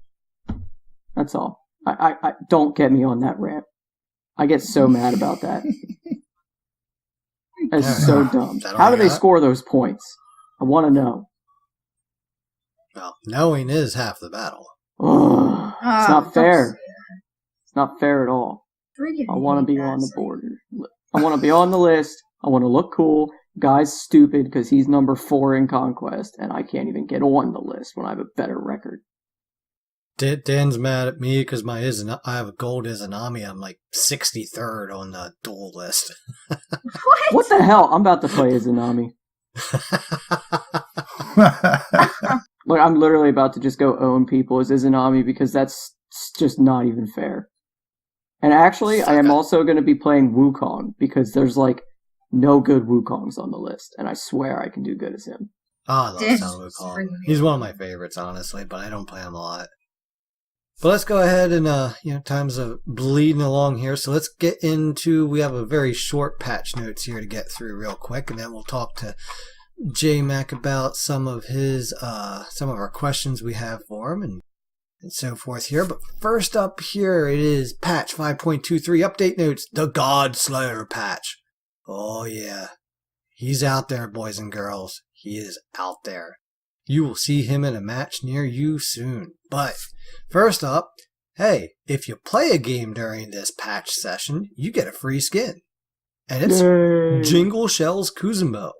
That's all. I don't get me on that rant. I get so mad about that. That's so dumb. How do they score those points? I want to know. Well, knowing is half the battle. It's not fair. It's not fair at all. I want to be on the board. I want to be on the list. I want to look cool. Guy's stupid because he's number 4 in Conquest, and I can't even get on the list when I have a better record. Dan's mad at me because I have a gold Izanami. I'm like 63rd on the duel list. What the hell? I'm about to play Izanami. Like, I'm literally about to just go own people as Izanami because that's just not even fair. And actually, I am also going to be playing Wukong because there's like no good Wukongs on the list, and I swear I can do good as him. Oh, I love This Sun is Wukong. freaking He's one of my favorites, honestly, but I don't play him a lot. But let's go ahead and, time's bleeding along here. So let's get into, we have a very short patch notes here to get through real quick, and then we'll talk to JMac about some of our questions we have for him and so forth here. But first up here, it is patch 5.23 update notes, the God Slayer patch. Oh yeah, he's out there, boys and girls. He is out there. You will see him in a match near you soon. But first up, hey, if you play a game during this patch session, you get a free skin. And it's Jingle Shell's Kuzenbo.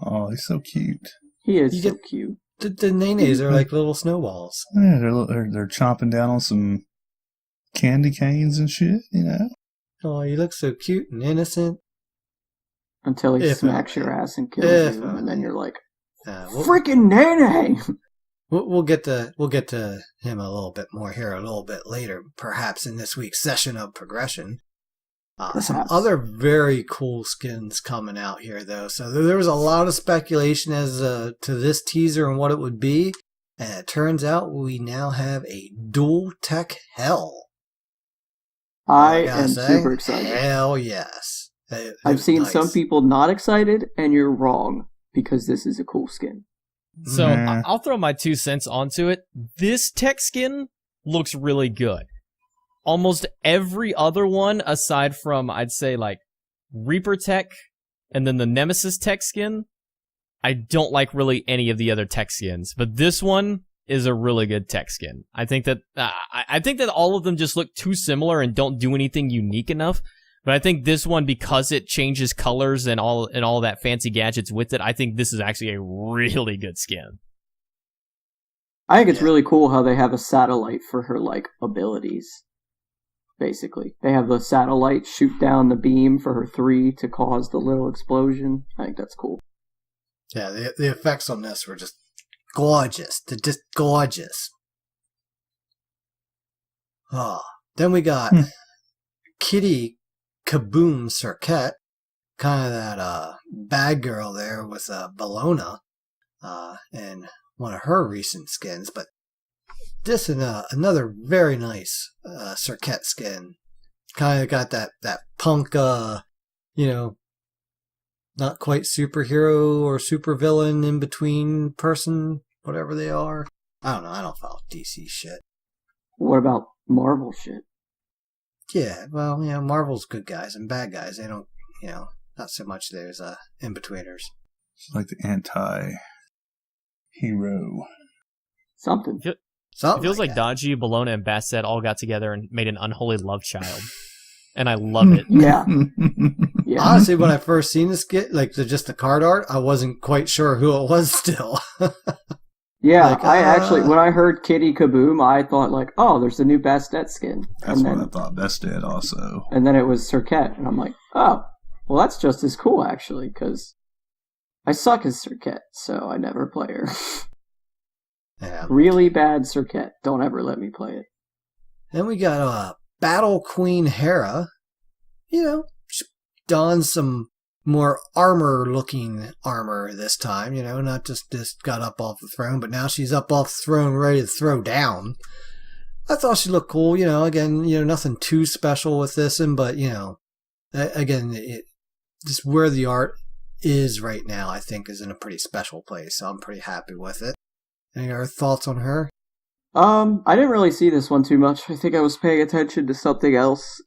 Oh, he's so cute. He is so cute. The nenes are like little snowballs. Yeah, they're chomping down on some candy canes and shit, you know? Oh, you look so cute and innocent. Until he smacks your ass and kills you, and then you're like, freaking Nene! We'll get to him a little bit more here a little bit later, perhaps in this week's session of progression. Some other very cool skins coming out here, though. So there was a lot of speculation as to this teaser and what it would be, and it turns out we now have a dual tech hell. I am super excited. Hell yes. I've seen some people not excited, and you're wrong, because this is a cool skin. So I'll throw my 2 cents onto it. This tech skin looks really good. Almost every other one, aside from, I'd say, like, Reaper tech, and then the Nemesis tech skin, I don't like really any of the other tech skins. But this one is a really good tech skin. I think that all of them just look too similar and don't do anything unique enough. But I think this one, because it changes colors and all that fancy gadgets with it, I think this is actually a really good skin. I think it's really cool how they have a satellite for her, like, abilities. Basically, they have the satellite shoot down the beam for her 3 to cause the little explosion. I think that's cool. Yeah, the effects on this were just gorgeous. They're just gorgeous. Oh, then we got Kitty Kaboom Circuit, kind of that bad girl there with Bologna, and one of her recent skins, but this and another very nice Circuit skin. Kind of got that punk, not quite superhero or supervillain in between person, whatever they are. I don't know. I don't follow DC shit. What about Marvel shit? Yeah, well, Marvel's good guys and bad guys. They don't, not so much there's in-betweeners. It's like the anti-hero. Something. It feels like Dodgy, Bologna, and Basset all got together and made an unholy love child. And I love it. Yeah. Honestly, when I first seen this skit, like just the card art, I wasn't quite sure who it was still. Yeah, I actually, when I heard Kitty Kaboom, I thought like, oh, there's a new Bastet skin. That's what I thought. Bastet also. And then it was Circuit, and I'm like, oh, well, that's just as cool, actually, because I suck as Circuit, so I never play her. Yeah. Really bad Circuit. Don't ever let me play it. Then we got Battle Queen Hera. She dons some more armor-looking armor this time, not just got up off the throne, but now she's up off the throne ready to throw down. I thought she looked cool, again, nothing too special with this one, but, again, just where the art is right now, I think, is in a pretty special place, so I'm pretty happy with it. Any other thoughts on her? I didn't really see this one too much. I think I was paying attention to something else.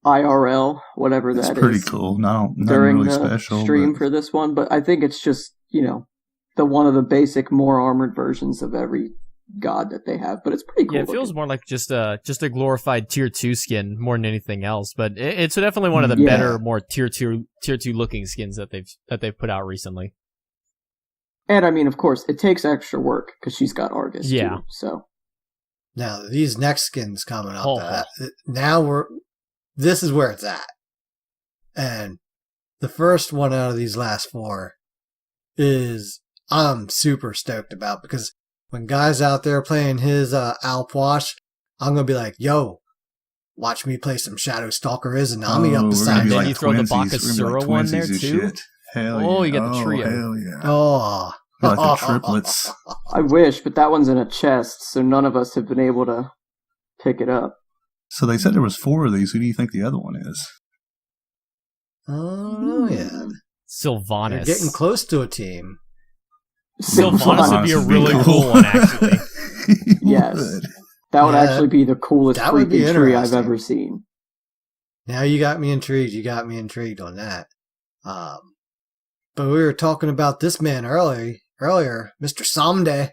IRL, whatever that is. It's pretty cool. Not during really the special stream for this one, but I think it's just, the one of the basic, more armored versions of every god that they have. But it's pretty cool. Yeah, it feels more like just a glorified tier 2 skin more than anything else. But it's definitely one of the better, more tier 2 looking skins that they've put out recently. And I mean, of course, it takes extra work because she's got Argus too. So now these next skins coming up, this is where it's at. And the first one out of these last 4 is I'm super stoked about, because when guys out there playing his Alpwash, I'm going to be like, yo, watch me play some Shadow Stalker Izanami up beside me. Then you throw the Bakasura one there too? Hell oh, yeah. you got the trio. Hell yeah. Oh, They're like the triplets. I wish, but that one's in a chest, so none of us have been able to pick it up. So they said there was 4 of these. Who do you think the other one is? I don't know yet. Sylvanas. You're getting close to a team. Sylvanas would be a really cool one, actually. Yes. Would. That would actually be the coolest that would be freaking tree I've interesting. ever seen. Now you got me intrigued. You got me intrigued on that. But we were talking about this man earlier, Mr. Somday.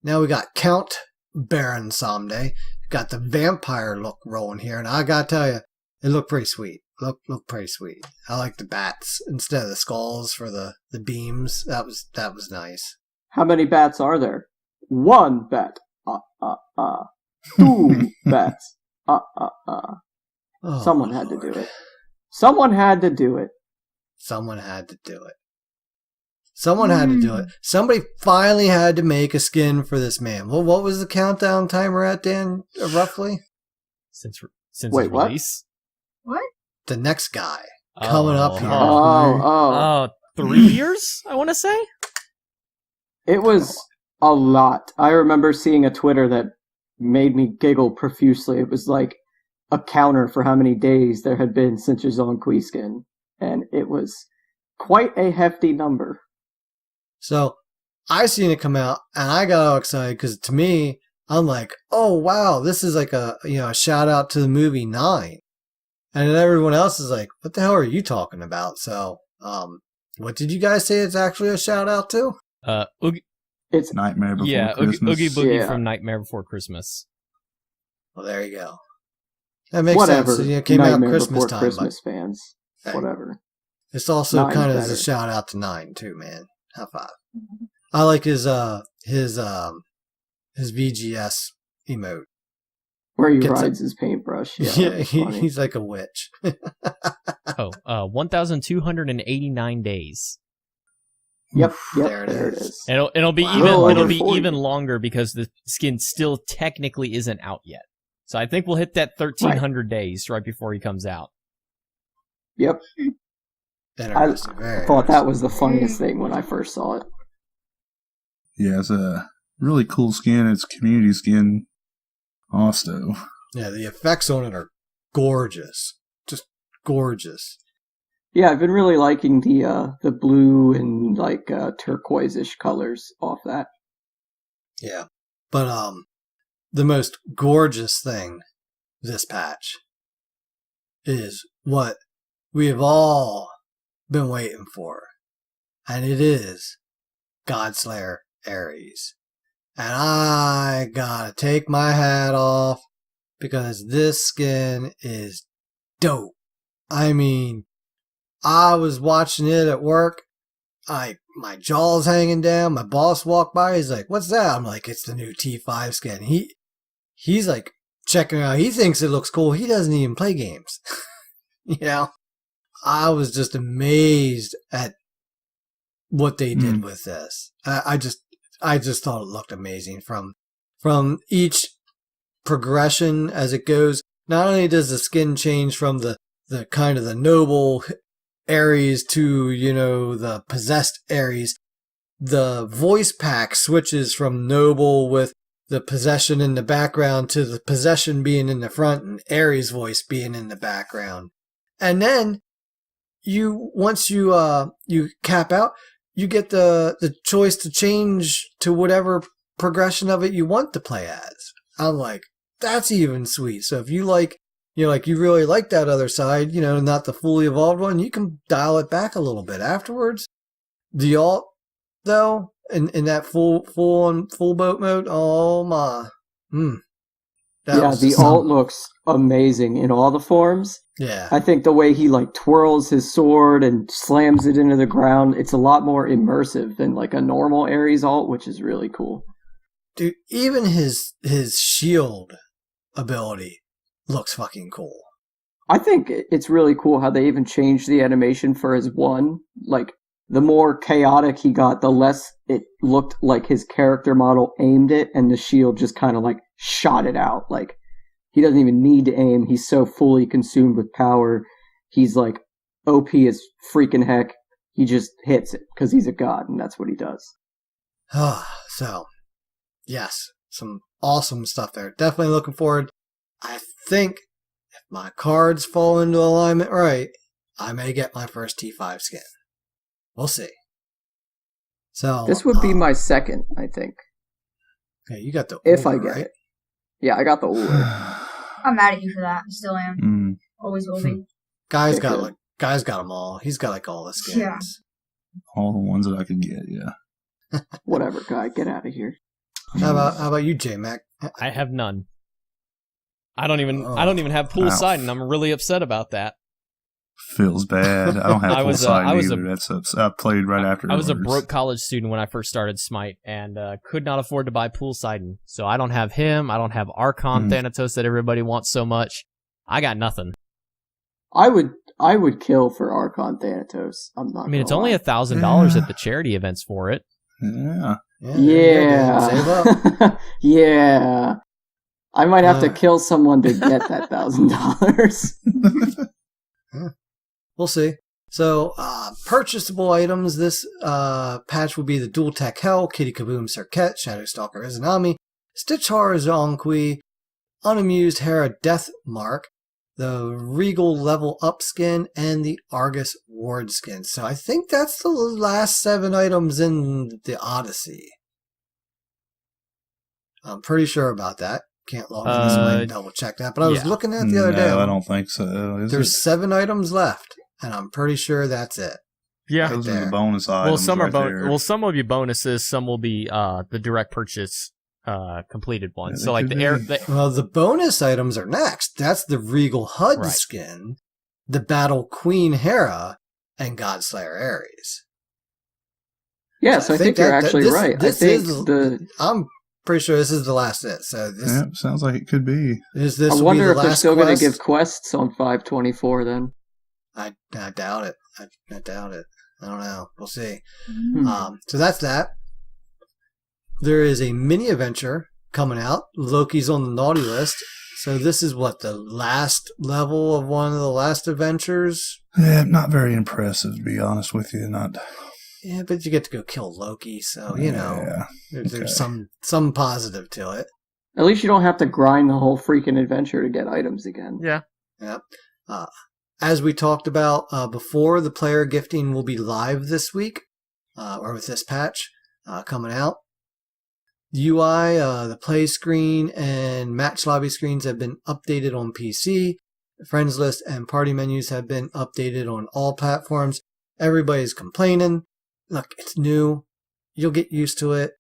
Now we got Count Baron Somday. Got the vampire look rolling here, and I gotta tell you, it looked pretty sweet. Look pretty sweet. I like the bats instead of the skulls for the beams. That was nice. How many bats are there? 1 bat. 2 bats. Oh, Someone had to Lord. do it. Someone had to do it. Someone had to do it. Someone had to do it. Somebody finally had to make a skin for this man. Well, what was the countdown timer at, Dan, roughly? Since Wait, its what? release. What? The next guy coming up here. Oh. 3 years, I want to say? It was a lot. I remember seeing a Twitter that made me giggle profusely. It was like a counter for how many days there had been since your Zonqui skin. And it was quite a hefty number. So I seen it come out, and I got all excited because to me, I'm like, oh wow, this is like a shout out to the movie 9. And then everyone else is like, what the hell are you talking about? So, what did you guys say it's actually a shout out to? It's Nightmare Before Yeah, Christmas. Oogie Boogie Yeah. from Nightmare Before Christmas. Well, there you go. That makes whatever. sense. It came out Nightmare Christmas Before time, Christmas fans. Hey. Whatever. but it's also 9's kind of as a better. shout out to 9 too, man. High five. I like his VGS emote. Where he Gets rides his paintbrush. Yeah, Yeah, that's funny. he's like a witch. 1,289 days. Yep, There there it it is. is. It'll be Wow. even Little it'll over be 40. even longer because the skin still technically isn't out yet. So I think we'll hit that 1,300 days right before he comes out. Yep. Interesting. Very Thought that interesting. was the funniest thing when I first saw it. Yeah, it's a really cool skin. It's community skin also. Yeah, the effects on it are gorgeous. Just gorgeous. Yeah, I've been really liking the blue and like turquoise-ish colors off that. Yeah. But the most gorgeous thing this patch is what we have all been waiting for. And it is Godslayer Ares. And I gotta take my hat off because this skin is dope. I mean, I was watching it at work. My jaw's hanging down. My boss walked by. He's like, "What's that?" I'm like, "It's the new T5 skin." He's like checking it out. He thinks it looks cool. He doesn't even play games. I was just amazed at what they did with this. I just thought it looked amazing from each progression as it goes. Not only does the skin change from the kind of the noble Ares to, the possessed Ares, the voice pack switches from noble with the possession in the background to the possession being in the front and Ares' voice being in the background. And then once you cap out, you get the choice to change to whatever progression of it you want to play as. I'm like, that's even sweet. So if you you really like that other side, not the fully evolved one, you can dial it back a little bit afterwards. The alt, though, in that full boat mode, oh my. The alt looks amazing in all the forms. Yeah. I think the way he like twirls his sword and slams it into the ground, it's a lot more immersive than like a normal Ares alt, which is really cool. Dude, even his shield ability looks fucking cool. I think it's really cool how they even changed the animation for his one. Like, the more chaotic he got, the less it looked like his character model aimed it, and the shield just kind of like shot it out. Like, he doesn't even need to aim. He's so fully consumed with power. He's like OP as freaking heck. He just hits it because he's a god, and that's what he does. So, yes, some awesome stuff there. Definitely looking forward. I think if my cards fall into alignment right, I may get my first T5 skin. We'll see. So This would be my second, I think. Yeah, you got the if Uber, I get right? it. Yeah, I got the Uber. I'm mad at you for that. I still am. Always will be. Guy's got them all. He's got like all the skins. Yeah. All the ones that I could get, yeah. Whatever, guy, get out of here. How about you, J-Mac? I have none. I don't even have poolside, and I'm really upset about that. Feels bad. I don't have full side either. I played right after. I was a broke college student when I first started Smite, and could not afford to buy Poolsiden. So I don't have him. I don't have Archon Thanatos that everybody wants so much. I got nothing. I would kill for Archon Thanatos. I'm not. I mean, it's only $1,000 at the charity events for it. Yeah. Save up. Yeah. I might have to kill someone to get that $1,000. We'll see. So, purchasable items this patch will be the Dual Tech Hell, Kitty Kaboom Serket, Shadowstalker Izanami, Stitch Horror Zonqui, Unamused Hera Death Mark, the Regal Level Up skin, and the Argus Ward skin. So I think that's the last 7 items in the Odyssey. I'm pretty sure about that. Can't log in this way and double check that. But I was looking at it the other day. I don't think so. There's 7 items left, and I'm pretty sure that's it. Yeah, those are the bonus items. Well, some are there. Well, some will be bonuses. Some will be the direct purchase completed ones. Yeah, so like the bonus items are next. That's the Regal HUD skin, the Battle Queen Hera, and Godslayer Ares. Yeah, so I think you're actually right. I'm pretty sure this is the last hit. So this sounds like it could be. I wonder if they're still going to give quests on 5.24 then. I doubt it. I doubt it. I don't know. We'll see. So that's that. There is a mini adventure coming out. Loki's on the naughty list. So this is what, the last level of one of the last adventures? Yeah, not very impressive, to be honest with you. Yeah, but you get to go kill Loki, so, there's some positive to it. At least you don't have to grind the whole freaking adventure to get items again. Yeah. Yep. As we talked about before, the player gifting will be live this week, or with this patch coming out. UI, the play screen, and match lobby screens have been updated on PC. Friends list and party menus have been updated on all platforms. Everybody's complaining. Look, it's new. You'll get used to it.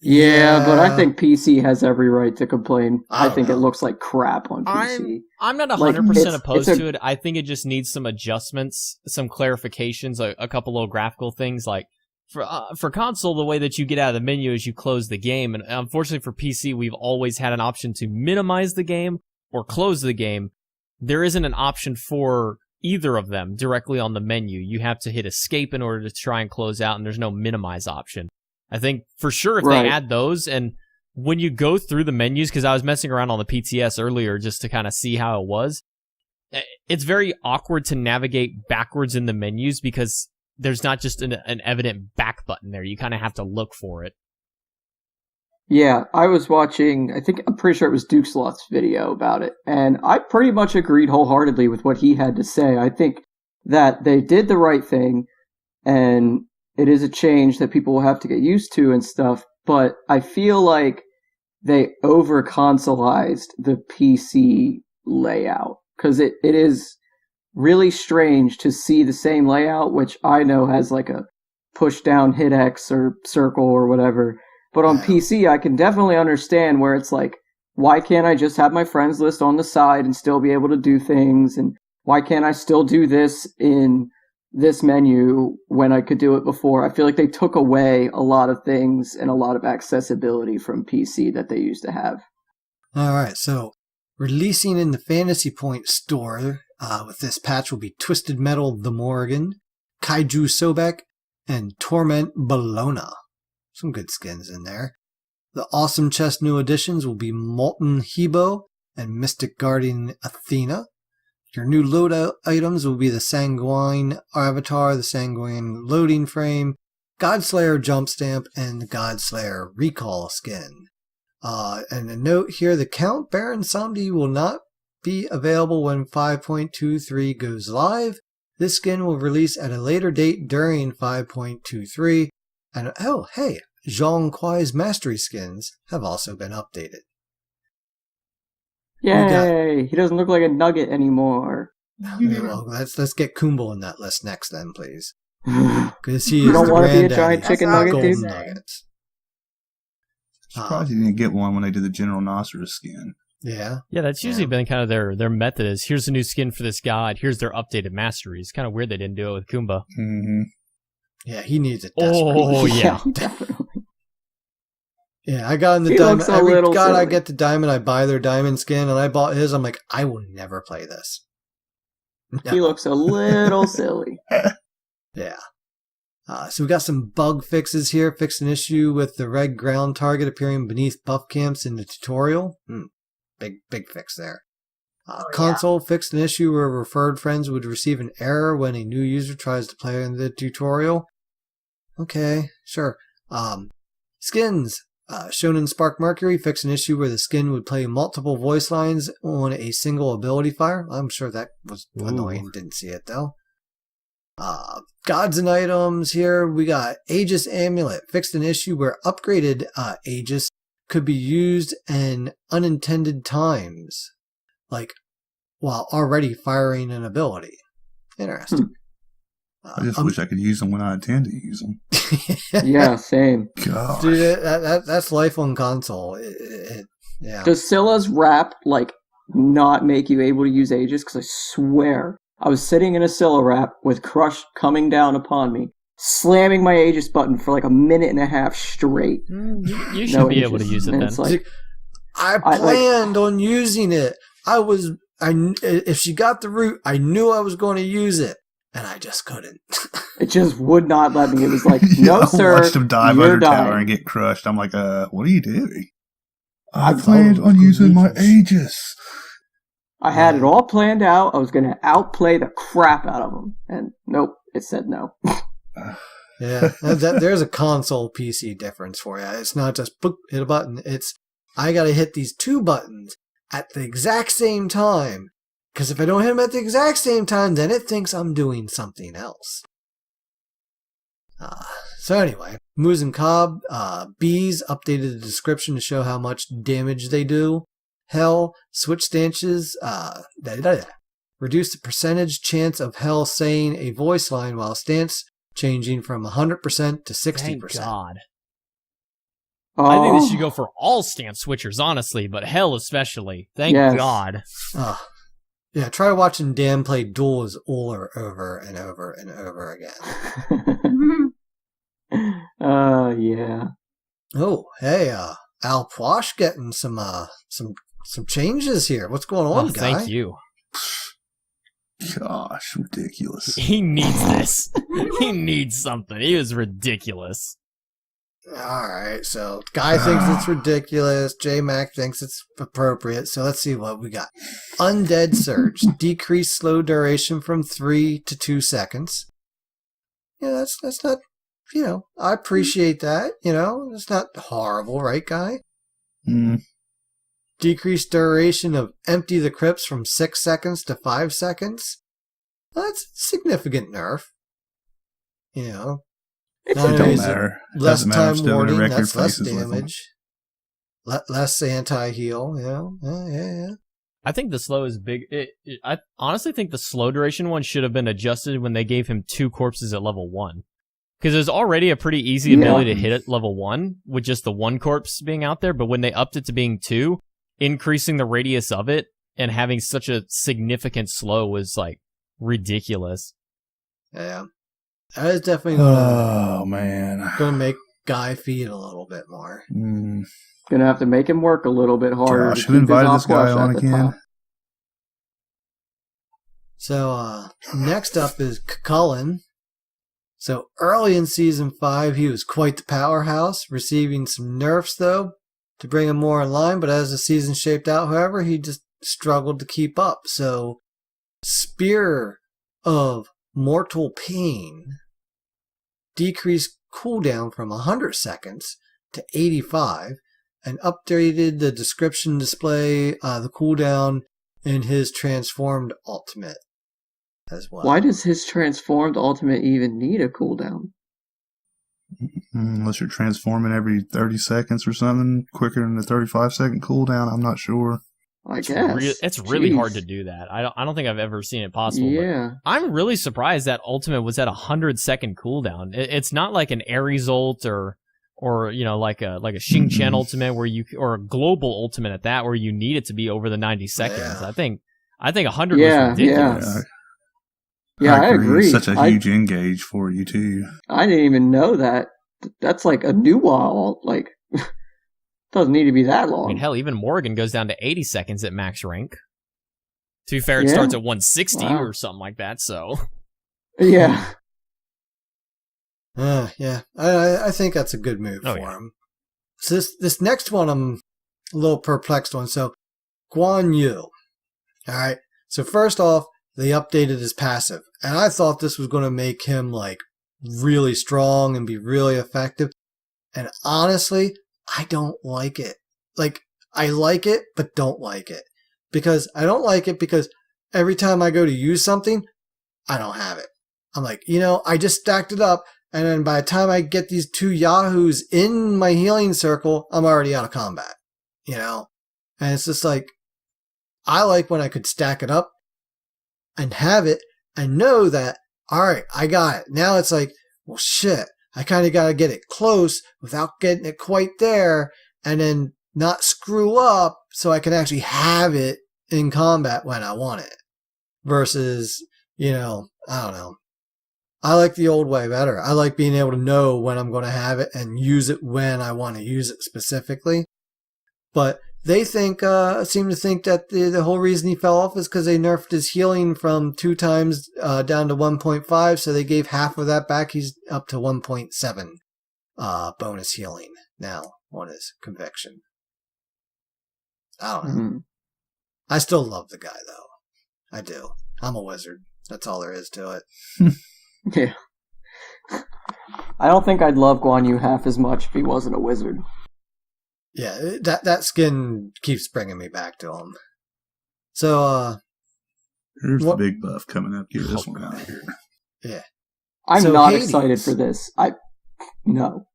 Yeah, but I think PC has every right to complain. I think it looks like crap on PC. I'm not 100% opposed to it. I think it just needs some adjustments, some clarifications, a couple little graphical things. Like for console, the way that you get out of the menu is you close the game. And unfortunately for PC, we've always had an option to minimize the game or close the game. There isn't an option for either of them directly on the menu. You have to hit escape in order to try and close out, and there's no minimize option. I think for sure if they add those, and when you go through the menus, because I was messing around on the PTS earlier just to kind of see how it was, it's very awkward to navigate backwards in the menus because there's not just an evident back button there. You kind of have to look for it. Yeah, I was watching, I'm pretty sure it was Duke Sloth's video about it, and I pretty much agreed wholeheartedly with what he had to say. I think that they did the right thing, and it is a change that people will have to get used to and stuff, but I feel like they over-consoleized the PC layout, because it is really strange to see the same layout, which I know has like a push-down hit X or circle or whatever. But on PC, I can definitely understand where it's like, why can't I just have my friends list on the side and still be able to do things? And why can't I still do this in this menu when I could do it before? I feel like they took away a lot of things and a lot of accessibility from PC that they used to have. All right, so releasing in the Fantasy Point store with this patch will be Twisted Metal the Morrigan, Kaiju Sobek, and Torment Bologna. Some good skins in there. The Awesome Chest new additions will be Molten Hebo and Mystic Guardian Athena. Your new loadout items will be the Sanguine Avatar, the Sanguine Loading Frame, Godslayer Jump Stamp and the Godslayer Recall skin. And a note here, the Count Baron Samedi will not be available when 5.23 goes live. This skin will release at a later date during 5.23. And oh, hey, Zhong Kuai's Mastery skins have also been updated. Yay! He doesn't look like a nugget anymore. Well, let's get Kumbo in that list next then, please. Because he is You don't the want to be a granddaddy giant chicken of nugget, golden dude? nuggets. Surprised you didn't get one when they did the General Nosra skin. Yeah. Yeah, that's usually been kind of their method is here's a new skin for this god, here's their updated masteries. Kind of weird they didn't do it with Kumba. Mm-hmm. Yeah, he needs it Oh, desperately. yeah. Definitely. Yeah, I got in the He diamond. looks a Every little god I silly. get the diamond, I buy their diamond skin, and I bought his. I'm like, I will never play this. No. He looks a little silly. Yeah. So we got some bug fixes here. Fixed an issue with the red ground target appearing beneath buff camps in the tutorial. Big fix there. Console fixed an issue where referred friends would receive an error when a new user tries to play in the tutorial. Okay, sure. Skins. Shown in Spark Mercury fixed an issue where the skin would play multiple voice lines on a single ability fire. I'm sure that was annoying. Didn't see it though. Gods and items here. We got Aegis Amulet. Fixed an issue where upgraded Aegis could be used in unintended times. Like while already firing an ability. Interesting. I just wish I could use them when I intend to use them. Yeah, same. Gosh. Dude, that's life on console. Yeah. Does Scylla's rap, like, not make you able to use Aegis? Because I swear, I was sitting in a Scylla rap with Crush coming down upon me, slamming my Aegis button for like a minute and a half straight. You should be able to use it And then. it's like, I planned on using it. If she got the root, I knew I was going to use it, and I just couldn't. it just would not let me. It was like, no, I sir, watched him dive you're under tower dying. and get crushed. I'm like, what are you doing? I I planned thought it on was using my Aegis. Aegis. I had it all planned out. I was going to outplay the crap out of him. And nope, it said no. Yeah, there's a console PC difference for you. It's not just boop, hit a button. It's I got to hit these two buttons at the exact same time. Because if I don't hit them at the exact same time, then it thinks I'm doing something else. So anyway, Moose and Cobb, bees updated the description to show how much damage they do. Hell, switch stances, reduce the percentage chance of Hell saying a voice line while stance changing from 100% to 60%. Thank God. Oh, I think this should go for all stance switchers, honestly, but hell especially. Thank Yes. God. Yeah, try watching Dan play duels over and over and over again. yeah. Oh, hey, Al Pwash getting some changes here. What's going on, Oh, guy? thank you. Gosh, ridiculous. He needs this. He needs something. He was ridiculous. All right, so Guy thinks it's ridiculous. JMac thinks it's appropriate. So let's see what we got. Undead Surge. Decreased slow duration from 3 to 2 seconds. Yeah, that's not, I appreciate that. It's not horrible, right, Guy? Decreased duration of Empty the Crypts from 6 seconds to 5 seconds. Well, that's a significant nerf. It Not only don't is it matter. less Doesn't matter. I'm time still in warding, record that's less places with them. damage. Less anti-heal, yeah. I think the slow is big. I honestly think the slow duration one should have been adjusted when they gave him 2 corpses at level 1. Because there's already a pretty easy ability to hit at level 1 with just the 1 corpse being out there, but when they upped it to being 2, increasing the radius of it and having such a significant slow was like ridiculous. Yeah. That is definitely Oh, man. gonna make Guy feed a little bit more. Gonna have to make him work a little bit harder. Gosh, to who keep his invited this guy Aquash on at the again? top. So, next up is Cullen. So, early in Season 5, he was quite the powerhouse, receiving some nerfs, though, to bring him more in line. But as the season shaped out, however, he just struggled to keep up. So, Spear of Mortal Pain. Decreased cooldown from 100 seconds to 85 and updated the description display, the cooldown in his transformed ultimate as well. Why does his transformed ultimate even need a cooldown? Unless you're transforming every 30 seconds or something, quicker than the 35-second cooldown, I'm not sure. I guess. It's really hard to do that. I don't think I've ever seen it possible. Yeah. But I'm really surprised that ultimate was at 100-second cooldown. It's not like an Ares ult or like a Xing Chen ultimate or a global ultimate at that where you need it to be over the 90 seconds. Yeah. I think 100 was ridiculous. Yeah, I agree. It's such a huge engage for you too. I didn't even know that. That's like a new wall. Like, doesn't need to be that long. I mean, hell, even Morgan goes down to 80 seconds at max rank. To be fair, it starts at 160 or something like that. So, yeah. Yeah, I think that's a good move for him. So this next one I'm a little perplexed on. So Guan Yu. All right. So first off, they updated his passive, and I thought this was going to make him like really strong and be really effective. And honestly, I don't like it. Like, I like it, but don't like it. Because I don't like it because every time I go to use something, I don't have it. I'm like, I just stacked it up. And then by the time I get these 2 Yahoos in my healing circle, I'm already out of combat, And it's just like, I like when I could stack it up and have it and know that, all right, I got it. Now it's like, well, shit, I kind of got to get it close without getting it quite there and then not screw up so I can actually have it in combat when I want it. Versus, I don't know. I like the old way better. I like being able to know when I'm going to have it and use it when I want to use it specifically. But they seem to think that the whole reason he fell off is because they nerfed his healing from 2 times down to 1.5, so they gave half of that back. He's up to 1.7 bonus healing now on his conviction. I don't know. Mm-hmm. I still love the guy, though. I do. I'm a wizard. That's all there is to it. Yeah. I don't think I'd love Guan Yu half as much if he wasn't a wizard. Yeah, that skin keeps bringing me back to him. So, here's the big buff coming up. Get this one out of here. Yeah. I'm not excited for this. No.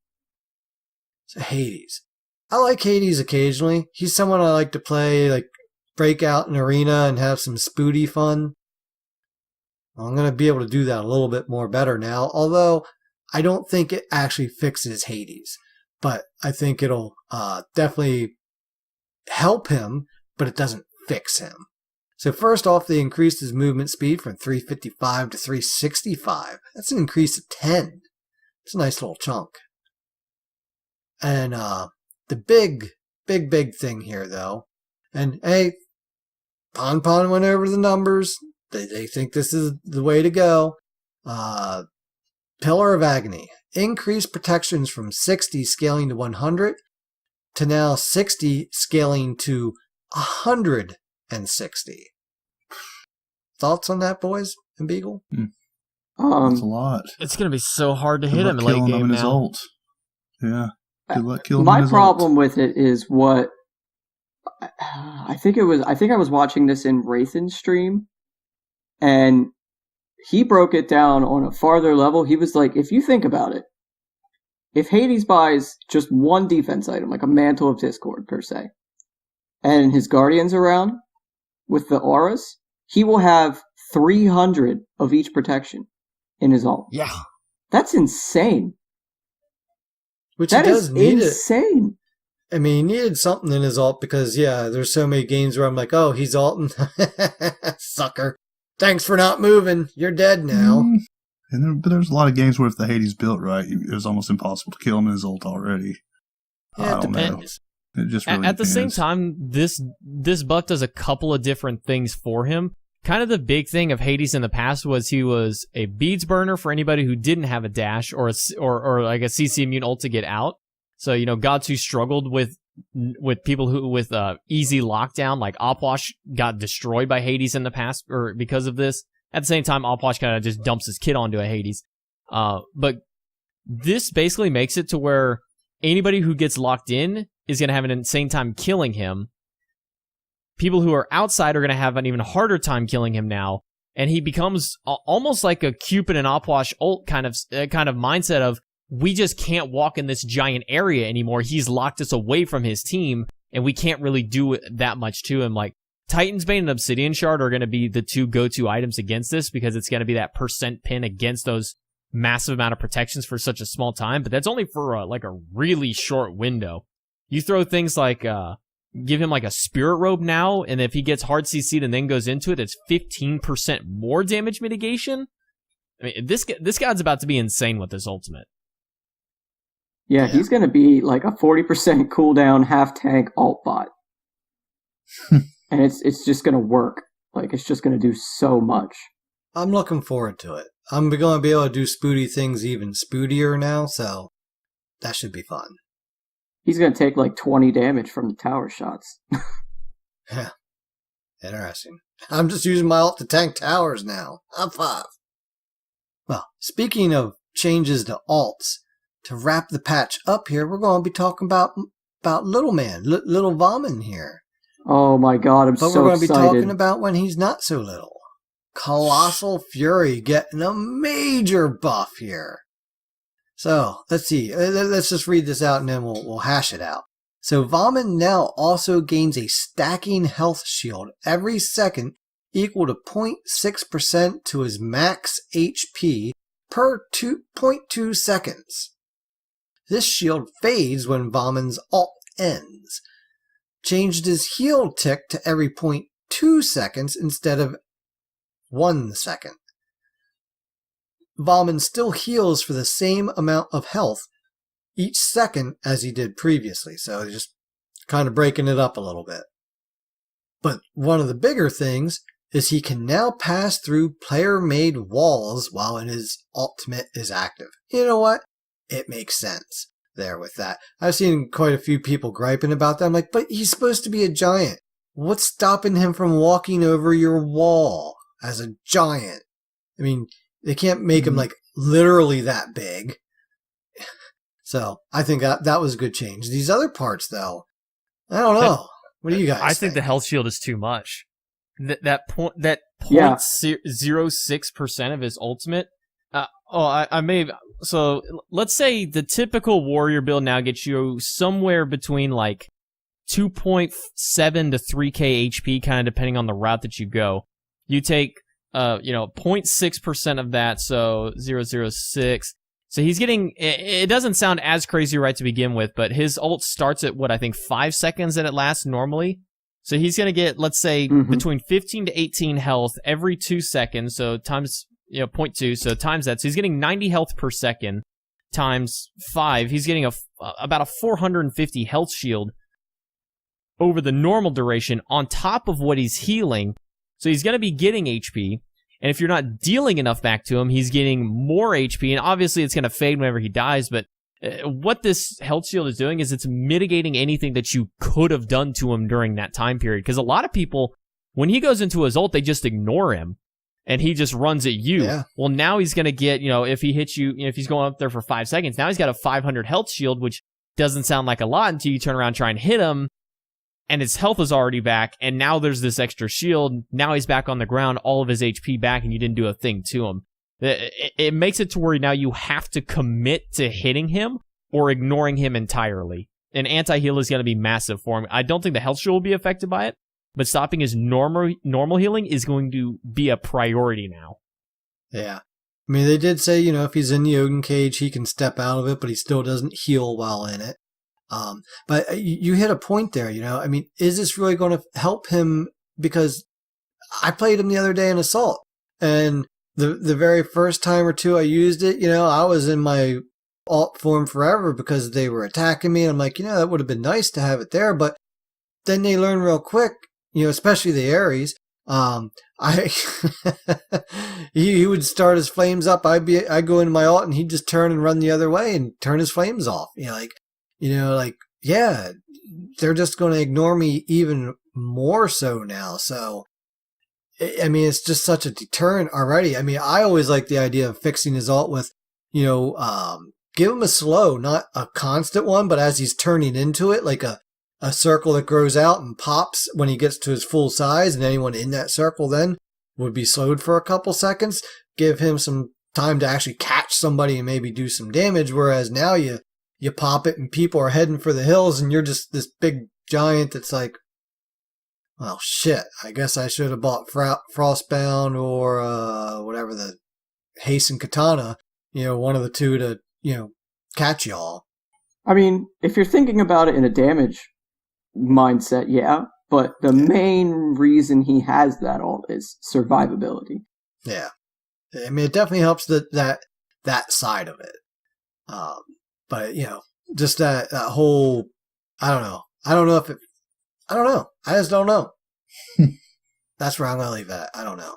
So Hades. I like Hades occasionally. He's someone I like to play, like, break out an arena and have some spooty fun. I'm going to be able to do that a little bit more better now, although I don't think it actually fixes Hades. But I think it'll definitely help him, but it doesn't fix him. So first off, they increased his movement speed from 355 to 365. That's an increase of 10. It's a nice little chunk. And the big thing here, though, and hey, Pon went over the numbers. They think this is the way to go. Pillar of Agony. Increased protections from 60 scaling to 100 to now 60 scaling to 160. Thoughts on that, boys and Beagle? That's a lot. It's going to be so hard to hit him late game now. Ult. Yeah. Good luck killing him. My problem with it is what I think I was watching this in Wraithen's stream, and he broke it down on a farther level. He was like, if you think about it, if Hades buys just one defense item, like a Mantle of Discord per se, and his Guardian's around with the auras, he will have 300 of each protection in his ult. Yeah. That's insane. Which that is insane. I mean, he needed something in his ult because, there's so many games where I'm like, oh, he's ulting. Sucker. Thanks for not moving. You're dead now. But there's a lot of games where if the Hades built right, it was almost impossible to kill him in his ult already. Yeah, it depends. It just really at the same time, this buff does a couple of different things for him. Kind of the big thing of Hades in the past was he was a beads burner for anybody who didn't have a dash or like a CC immune ult to get out. So, gods who struggled with people who with easy lockdown, like Opwash got destroyed by Hades in the past or because of this. At the same time, Opwash kind of just dumps his kit onto a Hades. But this basically makes it to where anybody who gets locked in is going to have an insane time killing him. People who are outside are going to have an even harder time killing him now. And he becomes almost like a Cupid and Opwash ult kind of mindset of, we just can't walk in this giant area anymore. He's locked us away from his team, and we can't really do that much to him. Like, Titan's Bane and Obsidian Shard are going to be the two go-to items against this, because it's going to be that percent pin against those massive amount of protections for such a small time. But that's only for a really short window. You throw things like, give him like a Spirit Robe now, and if he gets hard CC'd and then goes into it, it's 15% more damage mitigation. I mean, this guy's about to be insane with this ultimate. Yeah, he's going to be like a 40% cooldown half-tank alt bot. And it's just going to work. Like, it's just going to do so much. I'm looking forward to it. I'm going to be able to do spoody things even spoodier now, so that should be fun. He's going to take like 20 damage from the tower shots. Yeah. Interesting. I'm just using my ult to tank towers now. I'm 5. Well, speaking of changes to alts, to wrap the patch up here, we're going to be talking about Little Man, Little Vomit here. Oh my god, I'm so excited. But we're going to be talking about when he's not so little. Colossal Fury getting a major buff here. So, let's see. Let's just read this out and then we'll hash it out. So, Vomit now also gains a stacking health shield every second equal to 0.6% to his max HP per 2.2 seconds. This shield fades when Vomit's ult ends. Changed his heal tick to every 0.2 seconds instead of 1 second. Vomit still heals for the same amount of health each second as he did previously, so just kind of breaking it up a little bit. But one of the bigger things is he can now pass through player-made walls while his ultimate is active. You know what? It makes sense there with that. I've seen quite a few people griping about that. I'm like, but he's supposed to be a giant. What's stopping him from walking over your wall as a giant? I mean, they can't make him like literally that big. So I think that was a good change. These other parts, though, I don't know. What do you guys think? I think the health shield is too much. That 0.06% of his ultimate. I may have. So let's say the typical warrior build now gets you somewhere between like 2.7 to 3k HP, kind of depending on the route that you go. You take 0.6% of that, so 0.06. So he's getting, it doesn't sound as crazy right to begin with, but his ult starts at what I think 5 seconds that it lasts normally. So he's going to get, let's say, between 15 to 18 health every 2 seconds. So times, 0.2. So times that. So he's getting 90 health per second times 5. He's getting about a 450 health shield over the normal duration on top of what he's healing. So he's going to be getting HP. And if you're not dealing enough back to him, he's getting more HP. And obviously it's going to fade whenever he dies. But what this health shield is doing is it's mitigating anything that you could have done to him during that time period. Because a lot of people, when he goes into his ult, they just ignore him. And he just runs at you. Yeah. Well, now he's going to get, if he hits you, if he's going up there for 5 seconds, now he's got a 500 health shield, which doesn't sound like a lot until you turn around and try and hit him. And his health is already back, and now there's this extra shield. Now he's back on the ground, all of his HP back, and you didn't do a thing to him. It makes it to where now you have to commit to hitting him or ignoring him entirely. And anti-heal is going to be massive for him. I don't think the health shield will be affected by it, but stopping his normal healing is going to be a priority now. Yeah. I mean, they did say, if he's in the Odin cage, he can step out of it, but he still doesn't heal while in it. But you hit a point there, I mean, is this really going to help him? Because I played him the other day in Assault, and the very first time or two I used it, I was in my alt form forever because they were attacking me. And I'm like, that would have been nice to have it there. But then they learn real quick, especially the Ares. He would start his flames up. I'd go into my alt and he'd just turn and run the other way and turn his flames off. Yeah, they're just going to ignore me even more so now. So, I mean, it's just such a deterrent already. I mean, I always like the idea of fixing his ult with, give him a slow, not a constant one, but as he's turning into it, like a circle that grows out and pops when he gets to his full size, and anyone in that circle then would be slowed for a couple seconds. Give him some time to actually catch somebody and maybe do some damage, whereas now you pop it and people are heading for the hills and you're just this big giant that's like, well, shit, I guess I should have bought Frostbound or whatever, the Hasten Katana, one of the two to, catch y'all. I mean, if you're thinking about it in a damage mindset, yeah, but the main reason he has that all is survivability. Yeah. I mean, it definitely helps that side of it. But, just that whole, I don't know. I don't know. I just don't know. That's where I'm going to leave that. I don't know.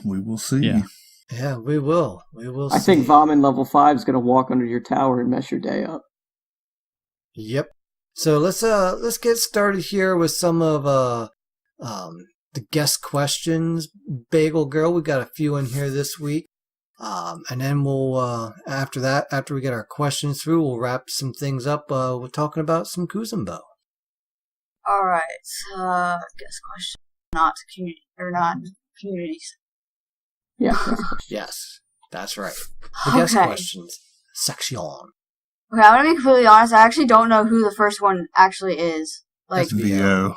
We will see. Yeah, we will. We will see. I think Vomit level 5 is going to walk under your tower and mess your day up. Yep. So let's get started here with some of the guest questions. Bagel Girl, we got a few in here this week. And then we'll, after we get our questions through, we'll wrap some things up. We're talking about some Kuzenbo. All right. Guess question. Not community or non-communities. Yeah. Yes, that's right. The guest questions section. Okay, I'm gonna be completely honest. I actually don't know who the first one actually is. Like That's VO.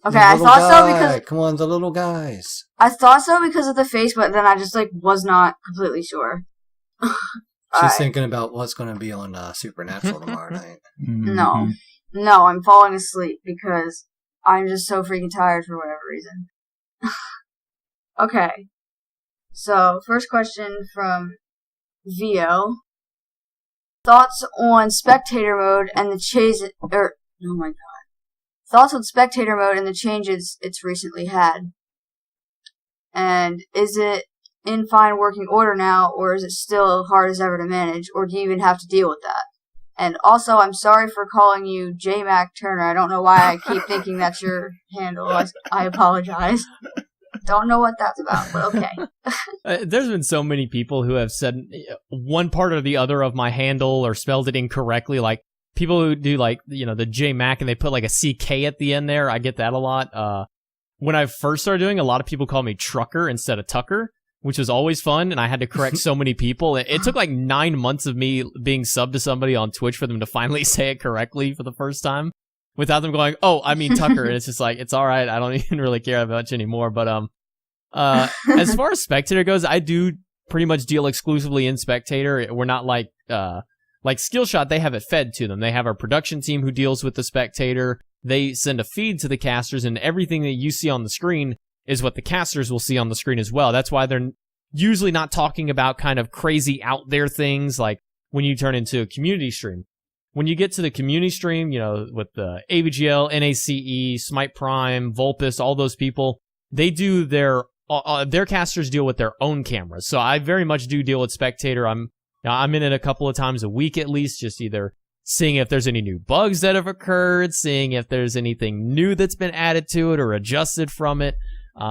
Okay, I thought so because come on, the little guys. I thought so because of the face, but then I just was not completely sure. She's thinking about what's going to be on Supernatural tomorrow night. No, I'm falling asleep because I'm just so freaking tired for whatever reason. Okay, so first question from VO. Thoughts on spectator mode and the Thoughts on spectator mode and the changes it's recently had. And is it in fine working order now, or is it still hard as ever to manage, or do you even have to deal with that? And also, I'm sorry for calling you JMacTucker. I don't know why I keep thinking that's your handle. I apologize. Don't know what that's about, but okay. There's been so many people who have said one part or the other of my handle or spelled it incorrectly, like people who do the JMac and they put like a CK at the end there. I get that a lot. When I first started doing, a lot of people call me Trucker instead of Tucker, which was always fun, and I had to correct so many people. It took like 9 months of me being subbed to somebody on Twitch for them to finally say it correctly for the first time, without them going, "Oh, I mean Tucker." And it's just like, it's all right. I don't even really care that much anymore. But as far as Spectator goes, I do pretty much deal exclusively in Spectator. We're not like Skillshot. They have it fed to them. They have our production team who deals with the Spectator. They send a feed to the casters, and everything that you see on the screen is what the casters will see on the screen as well. That's why they're usually not talking about kind of crazy out there things like when you turn into a community stream. When you get to the community stream, with the AVGL, NACE, Smite Prime, Vulpus, all those people, they do their casters deal with their own cameras. So I very much do deal with Spectator. I'm in it a couple of times a week at least, just either seeing if there's any new bugs that have occurred, seeing if there's anything new that's been added to it or adjusted from it.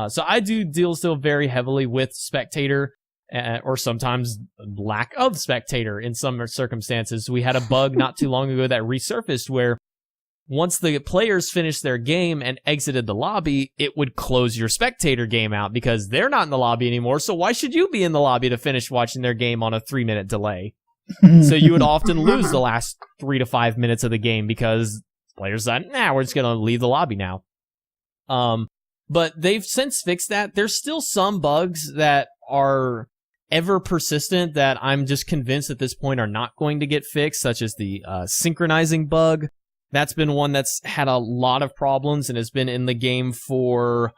So I do deal still very heavily with Spectator, or sometimes lack of Spectator in some circumstances. We had a bug not too long ago that resurfaced where once the players finished their game and exited the lobby, it would close your Spectator game out because they're not in the lobby anymore. So why should you be in the lobby to finish watching their game on a 3-minute delay? So you would often lose the last 3 to 5 minutes of the game because players said, we're just going to leave the lobby now. But they've since fixed that. There's still some bugs that are ever persistent that I'm just convinced at this point are not going to get fixed, such as the synchronizing bug. That's been one that's had a lot of problems and has been in the game for,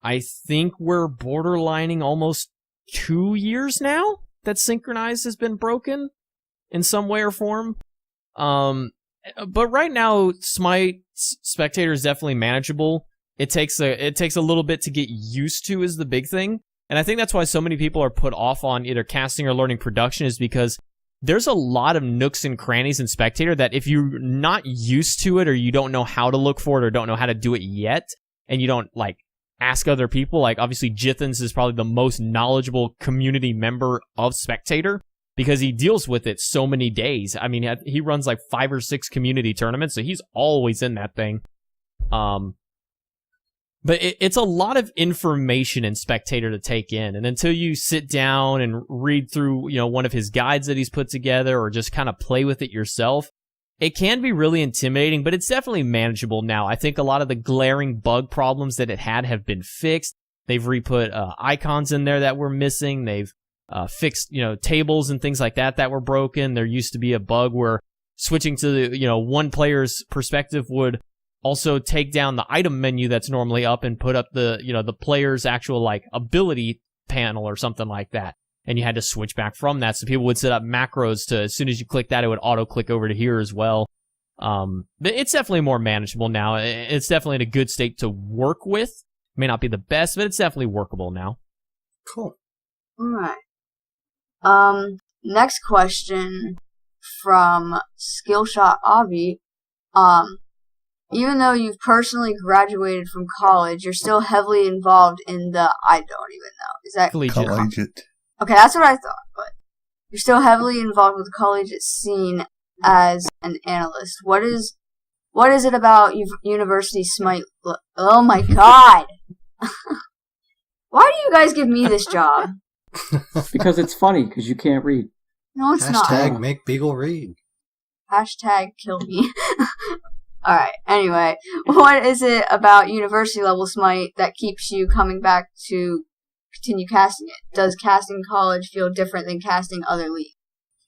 I think we're borderlining almost 2 years now that Synchronize has been broken in some way or form. But right now, Smite Spectator is definitely manageable. It takes a little bit to get used to is the big thing. And I think that's why so many people are put off on either casting or learning production, is because there's a lot of nooks and crannies in Spectator that if you're not used to it or you don't know how to look for it or don't know how to do it yet, and you don't ask other people, obviously Jithens is probably the most knowledgeable community member of Spectator. because he deals with it so many days. I mean, he runs like 5 or 6 community tournaments, so he's always in that thing. But it's a lot of information in Spectator to take in. And until you sit down and read through, one of his guides that he's put together or just kind of play with it yourself, it can be really intimidating, but it's definitely manageable now. I think a lot of the glaring bug problems that it had have been fixed. They've re-put icons in there that were missing. They've fixed, tables and things like that were broken. There used to be a bug where switching to the, one player's perspective would also take down the item menu that's normally up and put up the, the player's actual like ability panel or something like that. And you had to switch back from that. So people would set up macros to, as soon as you click that, it would auto click over to here as well. But it's definitely more manageable now. It's definitely in a good state to work with. May not be the best, but it's definitely workable now. Cool. All right. Next question from Skillshot Avi. Even though you've personally graduated from college, you're still heavily involved in the, I don't even know. Is that collegiate? Okay, that's what I thought, but you're still heavily involved with the collegiate scene as an analyst. What is it about University Smite? Oh my god! Why do you guys give me this job? Because it's funny, because you can't read. No, it's not. Hashtag make Beagle read. Hashtag kill me. Alright, anyway, what is it about university level Smite that keeps you coming back to continue casting it? Does casting college feel different than casting other leagues?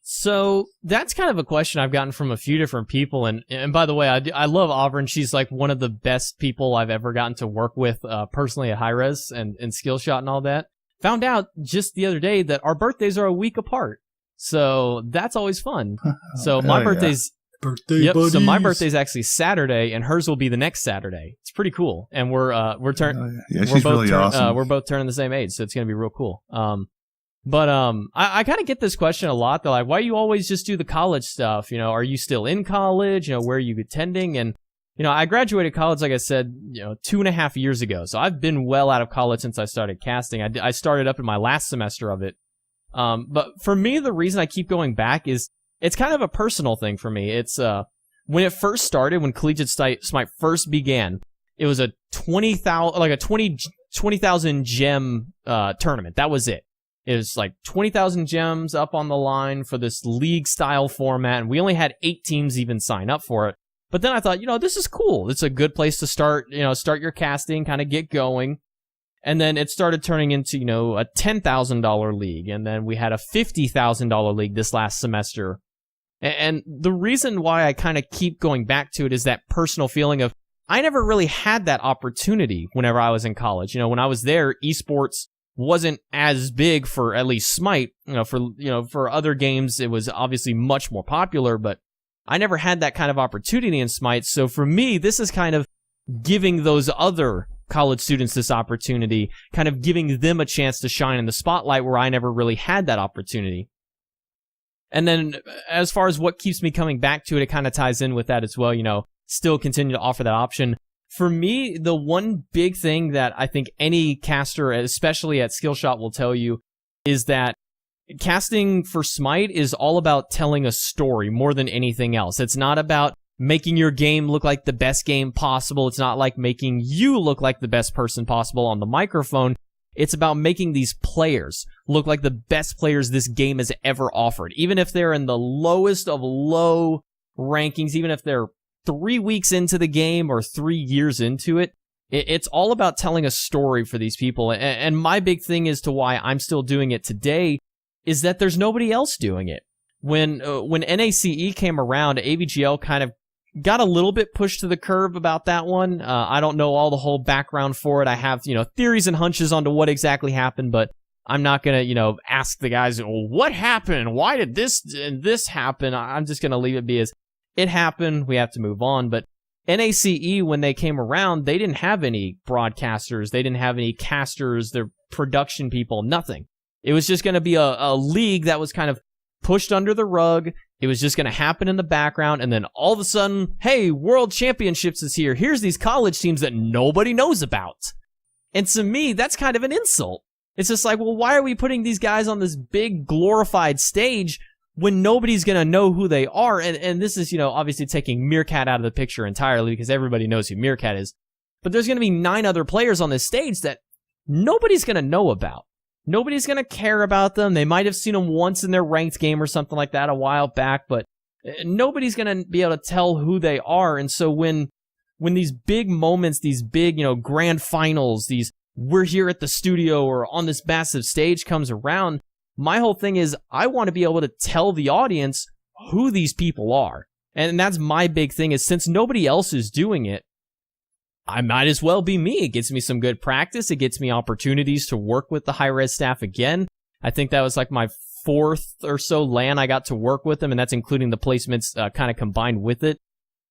So that's kind of a question I've gotten from a few different people. And by the way, I love Auburn. She's like one of the best people I've ever gotten to work with personally at Hi-Rez and Skillshot and all that. Found out just the other day that our birthdays are a week apart. So that's always fun. So my birthday's... Birthday buddies. So my birthday's actually Saturday, and hers will be the next Saturday. It's pretty cool, and we're she's really awesome. We're both turning the same age, so it's gonna be real cool. But I kind of get this question a lot. They're like, "Why do you always just do the college stuff? Are you still in college? Where are you attending?" And I graduated college, like I said, 2.5 years ago. So I've been well out of college since I started casting. I started up in my last semester of it. But for me, the reason I keep going back is it's kind of a personal thing for me. It's when it first started, when Collegiate Smite first began, it was a 20,000 gem tournament. That was it. It was like 20,000 gems up on the line for this league style format, and we only had 8 teams even sign up for it. But then I thought, this is cool. It's a good place to start. Start your casting, kind of get going. And then it started turning into, a $10,000 league, and then we had a $50,000 league this last semester. And the reason why I kind of keep going back to it is that personal feeling of I never really had that opportunity whenever I was in college. When I was there, esports wasn't as big for at least Smite. For other games, it was obviously much more popular, but I never had that kind of opportunity in Smite. So for me, this is kind of giving those other college students this opportunity, kind of giving them a chance to shine in the spotlight where I never really had that opportunity. And then as far as what keeps me coming back to it, it kind of ties in with that as well, still continue to offer that option. For me, the one big thing that I think any caster, especially at Skillshot, will tell you is that casting for Smite is all about telling a story more than anything else. It's not about making your game look like the best game possible. It's not like making you look like the best person possible on the microphone. It's about making these players look like the best players this game has ever offered. Even if they're in the lowest of low rankings, even if they're 3 weeks into the game or 3 years into it, it's all about telling a story for these people. And my big thing as to why I'm still doing it today is that there's nobody else doing it. When NACE came around, AVGL kind of got a little bit pushed to the curb about that one. I don't know all the whole background for it. I have, theories and hunches onto what exactly happened, but I'm not going to, ask the guys, well, what happened? Why did this and this happen? I'm just going to leave it be as it happened. We have to move on. But NACE, when they came around, they didn't have any broadcasters. They didn't have any casters, their production people, nothing. It was just going to be a league that was kind of pushed under the rug. It was just going to happen in the background, and then all of a sudden, hey, World Championships is here. Here's these college teams that nobody knows about. And to me, that's kind of an insult. It's just like, well, why are we putting these guys on this big glorified stage when nobody's going to know who they are? And this is, obviously taking Meerkat out of the picture entirely because everybody knows who Meerkat is. But there's going to be 9 other players on this stage that nobody's going to know about. Nobody's going to care about them. They might have seen them once in their ranked game or something like that a while back, but nobody's going to be able to tell who they are. And so when these big moments, these big, grand finals, these we're here at the studio or on this massive stage comes around, my whole thing is I want to be able to tell the audience who these people are. And that's my big thing is since nobody else is doing it, I might as well be me. It gets me some good practice. It gets me opportunities to work with the high-res staff again. I think that was like my 4th or so LAN I got to work with them, and that's including the placements kind of combined with it.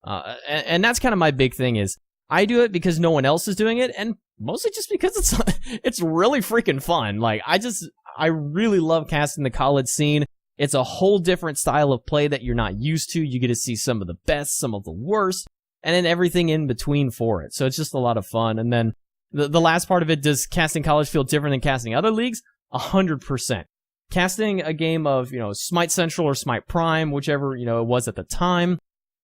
And that's kind of my big thing is I do it because no one else is doing it, and mostly just because it's really freaking fun. Like, I really love casting the college scene. It's a whole different style of play that you're not used to. You get to see some of the best, some of the worst, and then everything in between for it. So it's just a lot of fun. And then the last part of it, does casting college feel different than casting other leagues? 100%. Casting a game of, Smite Central or Smite Prime, whichever, it was at the time,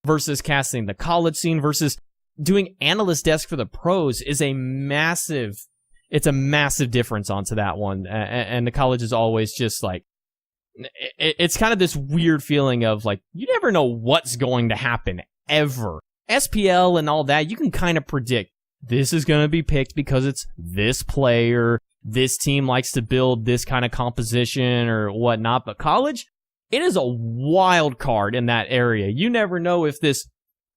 versus casting the college scene versus doing analyst desk for the pros is a massive difference onto that one. And the college is always just like, it's kind of this weird feeling of like, you never know what's going to happen ever. SPL and all that, you can kind of predict this is going to be picked because it's this player, this team likes to build this kind of composition or whatnot. But college, it is a wild card in that area. You never know if this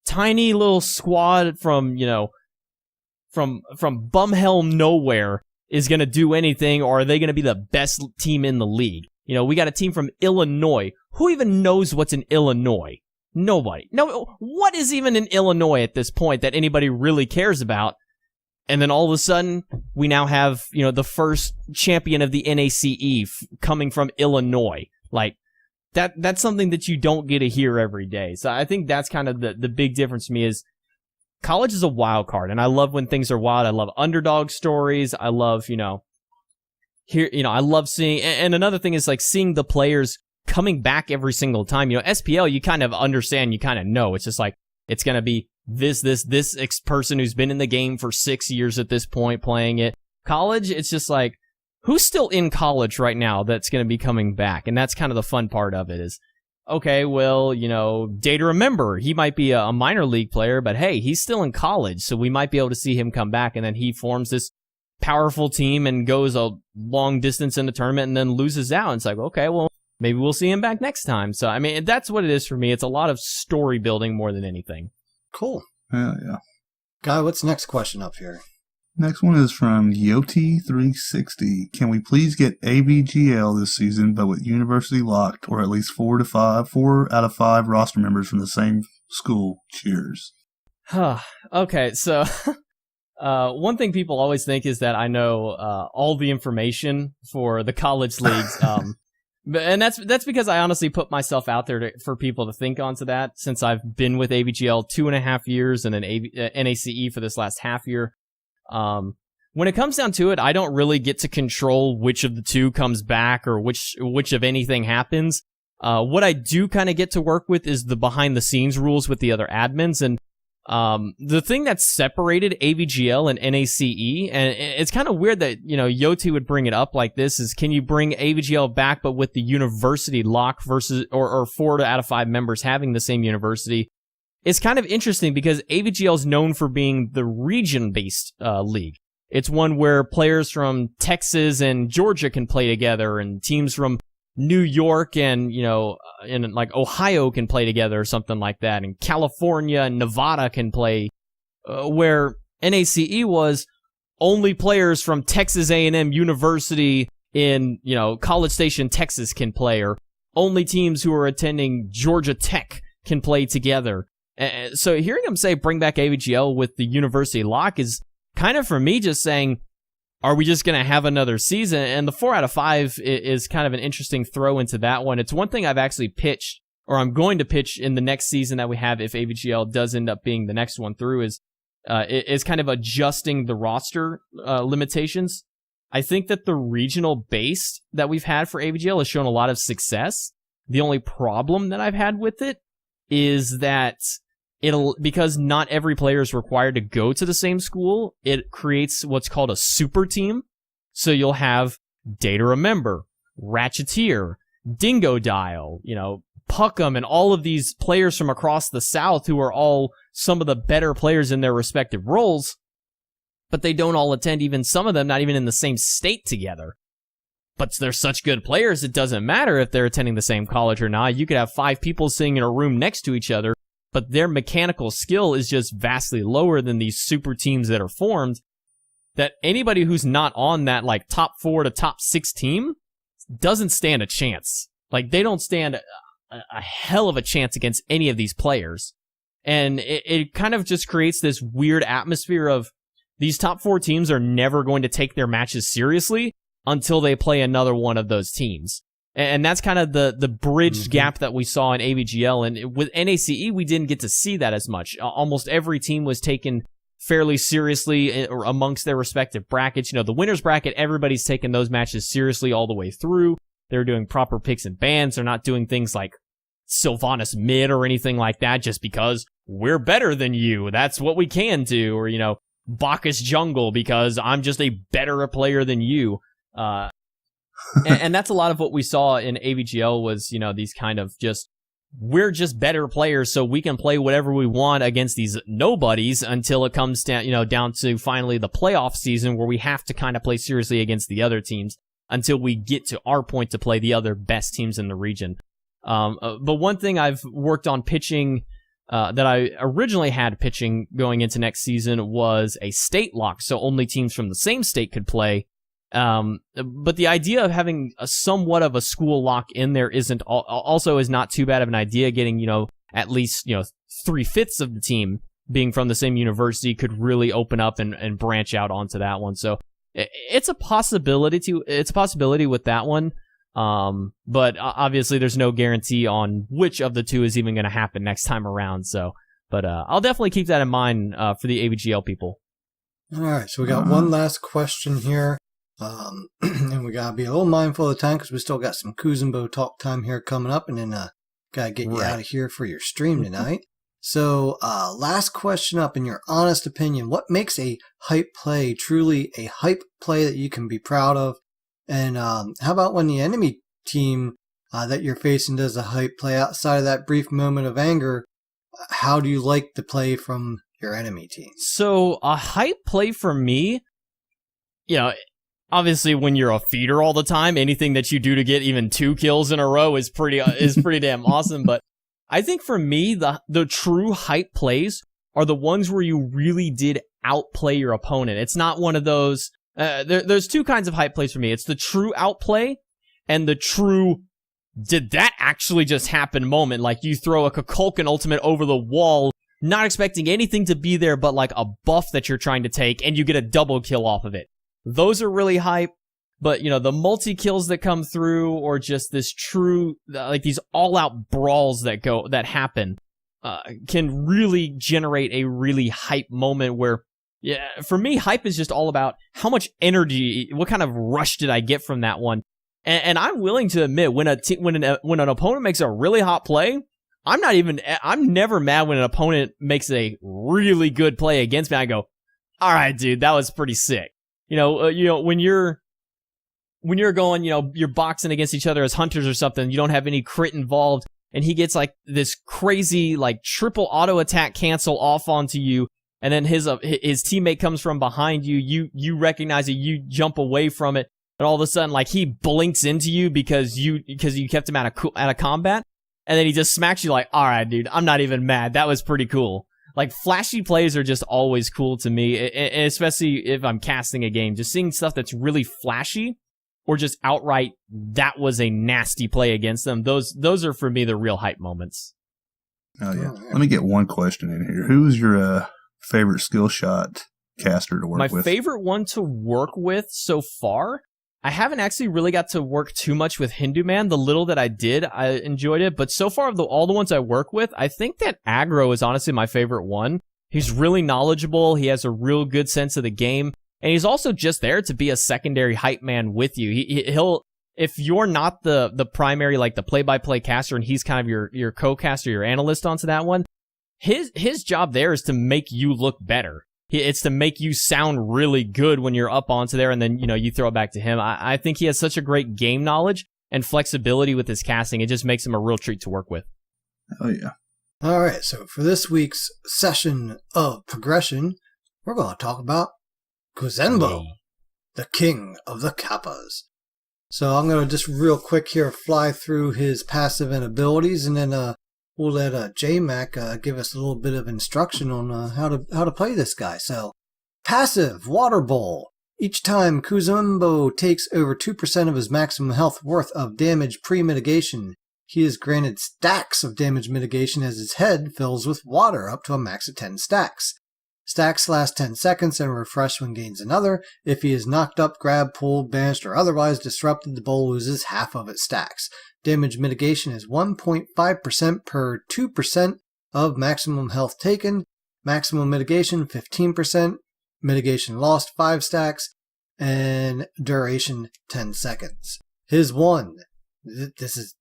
tiny little squad from, from bumhell nowhere is going to do anything, or are they going to be the best team in the league? We got a team from Illinois. Who even knows what's in Illinois? Nobody. No, what is even in Illinois at this point that anybody really cares about? And then all of a sudden, we now have, the first champion of the NACE coming from Illinois. Like, that's something that you don't get to hear every day. So I think that's kind of the big difference to me is college is a wild card, and I love when things are wild. I love underdog stories. I love, I love seeing, and another thing is like seeing the players coming back every single time. SPL, you kind of understand, you kind of know. It's just like, it's going to be this person who's been in the game for 6 years at this point playing it. College, it's just like, who's still in college right now that's going to be coming back? And that's kind of the fun part of it is, okay, well, Data Remember, he might be a minor league player, but hey, he's still in college, so we might be able to see him come back, and then he forms this powerful team and goes a long distance in the tournament and then loses out. And it's like, okay, well, maybe we'll see him back next time. So, I mean, that's what it is for me. It's a lot of story building more than anything. Cool. Yeah. Guy, what's the next question up here? Next one is from Yoti360. Can we please get AVGL this season, but with university locked, or at least 4 out of 5 roster members from the same school? Cheers. Okay, so one thing people always think is that I know all the information for the college leagues. And that's because I honestly put myself out there for people to think onto that, since I've been with AVGL 2.5 years and then NACE for this last half year. When it comes down to it, I don't really get to control which of the two comes back or which of anything happens. What I do kind of get to work with is the behind the scenes rules with the other admins, and the thing that separated AVGL and NACE, and it's kind of weird that, Yoti would bring it up like this, is can you bring AVGL back but with the university lock versus, or 4 out of 5 members having the same university? It's kind of interesting because AVGL is known for being the region-based league. It's one where players from Texas and Georgia can play together, and teams from New York and, in like Ohio can play together or something like that. And California and Nevada can play, where NACE was only players from Texas A&M University in, College Station, Texas can play, or only teams who are attending Georgia Tech can play together. So hearing him say bring back AVGL with the university lock is kind of, for me, just saying, are we just going to have another season? And the 4 out of 5 is kind of an interesting throw into that one. It's one thing I've actually pitched, or I'm going to pitch in the next season that we have if AVGL does end up being the next one through, is kind of adjusting the roster limitations. I think that the regional base that we've had for AVGL has shown a lot of success. The only problem that I've had with it is that because not every player is required to go to the same school, it creates what's called a super team. So you'll have Data Remember, Ratcheteer, Dingo Dial, Puckham, and all of these players from across the South who are all some of the better players in their respective roles, but they don't all attend, even some of them not even in the same state together. But they're such good players, it doesn't matter if they're attending the same college or not. You could have 5 people sitting in a room next to each other, but their mechanical skill is just vastly lower than these super teams that are formed, that anybody who's not on that top 4 to top 6 team doesn't stand a chance. They don't stand a hell of a chance against any of these players. And it kind of just creates this weird atmosphere of these top 4 teams are never going to take their matches seriously until they play another one of those teams. And that's kind of the bridged gap that we saw in AVGL. And with NACE, we didn't get to see that as much. Almost every team was taken fairly seriously amongst their respective brackets. The winners bracket, everybody's taking those matches seriously all the way through. They're doing proper picks and bans. They're not doing things like Sylvanas mid or anything like that just because we're better than you. That's what we can do. Or, Bacchus jungle because I'm just a better player than you. And that's a lot of what we saw in AVGL was, these kind of we're just better players, so we can play whatever we want against these nobodies until it comes down, down to finally the playoff season where we have to kind of play seriously against the other teams until we get to our point to play the other best teams in the region. But one thing I've worked on pitching, that I originally had pitching going into next season was a state lock, so only teams from the same state could play. But the idea of having a somewhat of a school lock in there is not too bad of an idea. Getting, at least, 3/5 of the team being from the same university could really open up and branch out onto that one. So it's a possibility with that one. But obviously there's no guarantee on which of the two is even going to happen next time around. So, but, I'll definitely keep that in mind, for the AVGL people. All right. So we got one last question here. And we gotta be a little mindful of the time because we still got some Kuzenbo talk time here coming up, and then gotta get you out of here for your stream tonight. So, last question up. In your honest opinion, what makes a hype play truly a hype play that you can be proud of? And how about when the enemy team that you're facing does a hype play outside of that brief moment of anger? How do you like the play from your enemy team? So, a hype play for me, obviously, when you're a feeder all the time, anything that you do to get even 2 kills in a row is pretty damn awesome. But I think for me, the true hype plays are the ones where you really did outplay your opponent. It's not one of those. There's 2 kinds of hype plays for me. It's the true outplay and the true did that actually just happen moment. Like you throw a Kukulkan ultimate over the wall, not expecting anything to be there but like a buff that you're trying to take, and you get a double kill off of it. Those are really hype, but, the multi-kills that come through, or just this true, these all-out brawls that happen, can really generate a really hype moment where, for me, hype is just all about how much energy, what kind of rush did I get from that one. And I'm willing to admit, when an opponent makes a really hot play, I'm never mad when an opponent makes a really good play against me. I go, all right, dude, that was pretty sick. When you're going, you're boxing against each other as hunters or something, you don't have any crit involved, and he gets this crazy triple auto attack cancel off onto you, and then his teammate comes from behind you, you recognize it, you jump away from it, and all of a sudden he blinks into you because you kept him out of combat, and then he just smacks you all right, dude, I'm not even mad. That was pretty cool. Flashy plays are just always cool to me, and especially if I'm casting a game. Just seeing stuff that's really flashy, or just outright, that was a nasty play against them. Those are, for me, the real hype moments. Oh, yeah. Let me get one question in here. Who's your favorite skill shot caster to work with? My favorite one to work with so far? I haven't actually really got to work too much with Hindu Man. The little that I did, I enjoyed it. But so far, all the ones I work with, I think that Aggro is honestly my favorite one. He's really knowledgeable. He has a real good sense of the game. And he's also just there to be a secondary hype man with you. He'll, if you're not the primary, like the play-by-play caster, and he's kind of your co-caster, your analyst onto that one, his job there is to make you look better. It's to make you sound really good when you're up onto there, and then, you throw it back to him. I think he has such a great game knowledge and flexibility with his casting. It just makes him a real treat to work with. Oh, yeah. All right, so for this week's session of progression, we're going to talk about Kuzenbo, the king of the Kappas. So I'm going to just real quick here fly through his passive and abilities, and then we'll let JMac give us a little bit of instruction on how to play this guy. So, passive, Water Bowl. Each time Kuzenbo takes over 2% of his maximum health worth of damage pre-mitigation, he is granted stacks of damage mitigation as his head fills with water up to a max of 10 stacks. Stacks last 10 seconds and refresh when gains another. If he is knocked up, grabbed, pulled, banished, or otherwise disrupted, the bowl loses half of its stacks. Damage mitigation is 1.5% per 2% of maximum health taken. Maximum mitigation 15%. Mitigation lost 5 stacks. And duration 10 seconds. His one. This is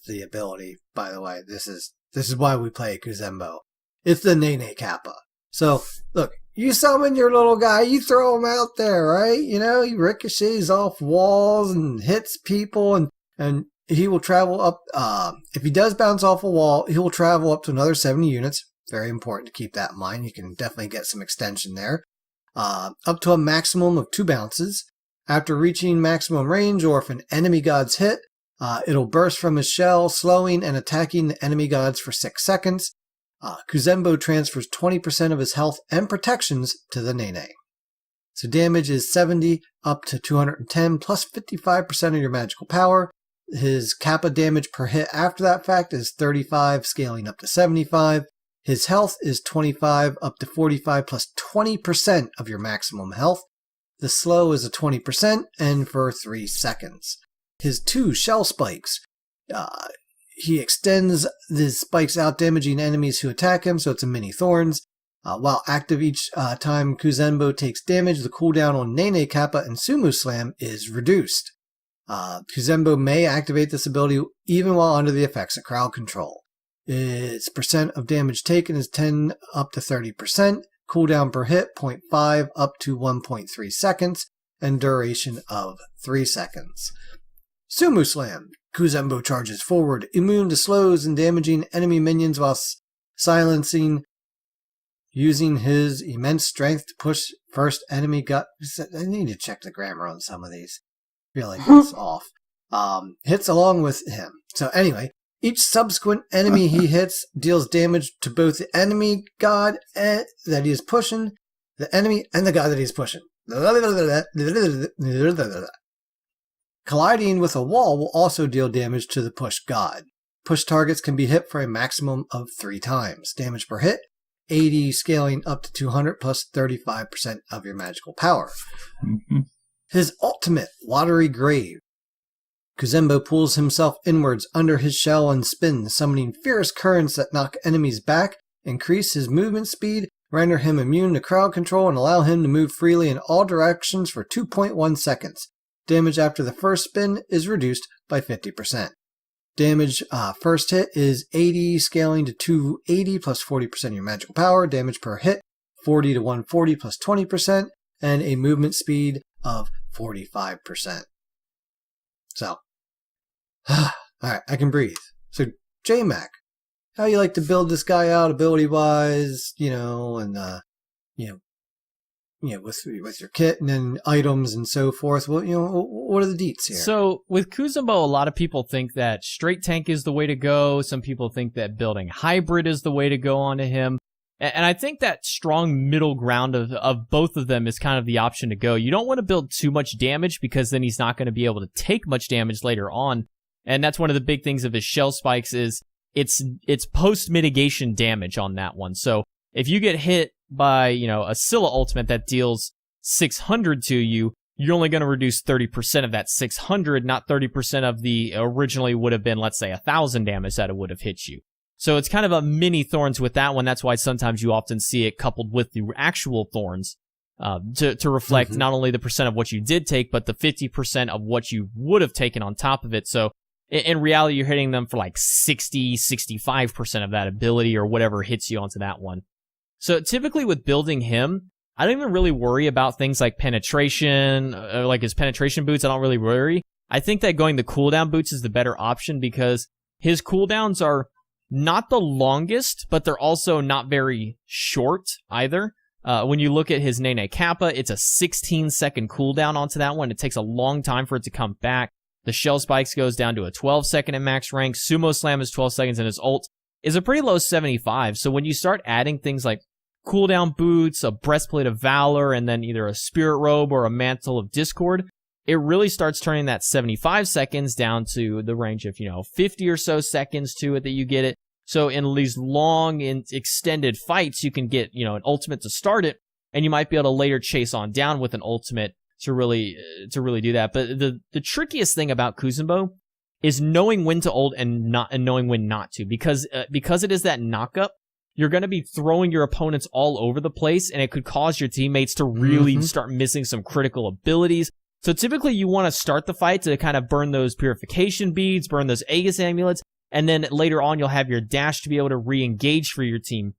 the ability, by the way. This is why we play Kuzenbo. It's the Nene Kappa. So, look, you summon your little guy, you throw him out there, right? He ricochets off walls and hits people, and he will travel up, if he does bounce off a wall, he will travel up to another 70 units. Very important to keep that in mind. You can definitely get some extension there. Up to a maximum of 2 bounces. After reaching maximum range, or if an enemy god's hit, it'll burst from his shell, slowing and attacking the enemy gods for 6 seconds. Kuzenbo transfers 20% of his health and protections to the Nene. So damage is 70 up to 210 plus 55% of your magical power. His Kappa damage per hit after that fact is 35, scaling up to 75. His health is 25 up to 45 plus 20% of your maximum health. The slow is a 20% and for 3 seconds. His 2 shell spikes. He extends the spikes out, damaging enemies who attack him, so it's a mini thorns. While active each time Kuzenbo takes damage, the cooldown on Nene Kappa and Sumo Slam is reduced. Kuzenbo may activate this ability even while under the effects of crowd control. Its percent of damage taken is 10 up to 30%, cooldown per hit 0.5 up to 1.3 seconds, and duration of 3 seconds. Sumo Slam. Kuzenbo charges forward, immune to slows and damaging enemy minions while silencing, using his immense strength to push first enemy gut. I need to check the grammar on some of these. I feel like it's off. Hits along with him. So anyway, each subsequent enemy he hits deals damage to both the enemy god that he is pushing, the enemy, and the god that he is pushing. Colliding with a wall will also deal damage to the push god. Push targets can be hit for a maximum of 3 times. Damage per hit, 80, scaling up to 200 plus 35% of your magical power. Mm-hmm. His ultimate, Watery Grave. Kuzenbo pulls himself inwards under his shell and spins, summoning fierce currents that knock enemies back, increase his movement speed, render him immune to crowd control, and allow him to move freely in all directions for 2.1 seconds. Damage after the first spin is reduced by 50%. Damage first hit is 80, scaling to 280 plus 40% of your magical power. Damage per hit, 40 to 140 plus 20%, and a movement speed of 45%. So, alright, I can breathe. So, JMac, how you like to build this guy out ability-wise, with your kit and then items and so forth. Well, what are the deets here? So with Kuzenbo, a lot of people think that straight tank is the way to go. Some people think that building hybrid is the way to go onto him. And I think that strong middle ground of both of them is kind of the option to go. You don't want to build too much damage because then he's not going to be able to take much damage later on. And that's one of the big things of his shell spikes is it's post-mitigation damage on that one. So if you get hit by, a Scylla ultimate that deals 600 to you, you're only going to reduce 30% of that 600, not 30% of the originally would have been, let's say, 1,000 damage that it would have hit you. So it's kind of a mini thorns with that one. That's why sometimes you often see it coupled with the actual thorns. to reflect not only the percent of what you did take, but the 50% of what you would have taken on top of it. So in reality, you're hitting them for like 60, 65% of that ability or whatever hits you onto that one. So typically with building him, I don't even really worry about things like penetration, like his penetration boots. I don't really worry. I think that going the cooldown boots is the better option because his cooldowns are not the longest, but they're also not very short either. When you look at his Nene Kappa, it's a 16-second cooldown onto that one. It takes a long time for it to come back. The Shell Spikes goes down to a 12-second at max rank. Sumo Slam is 12 seconds, and his ult is a pretty low 75. So when you start adding things like cooldown boots, a Breastplate of Valor, and then either a Spirit Robe or a Mantle of Discord, it really starts turning that 75 seconds down to the range of, 50 or so seconds to it that you get it. So in these long and extended fights, you can get, an ultimate to start it, and you might be able to later chase on down with an ultimate to really do that. But the trickiest thing about Kuzenbo is knowing when to ult and knowing when not to, because it is that knockup. You're going to be throwing your opponents all over the place, and it could cause your teammates to really start missing some critical abilities. So typically you want to start the fight to kind of burn those purification beads, burn those Aegis amulets, and then later on you'll have your dash to be able to re-engage for your team.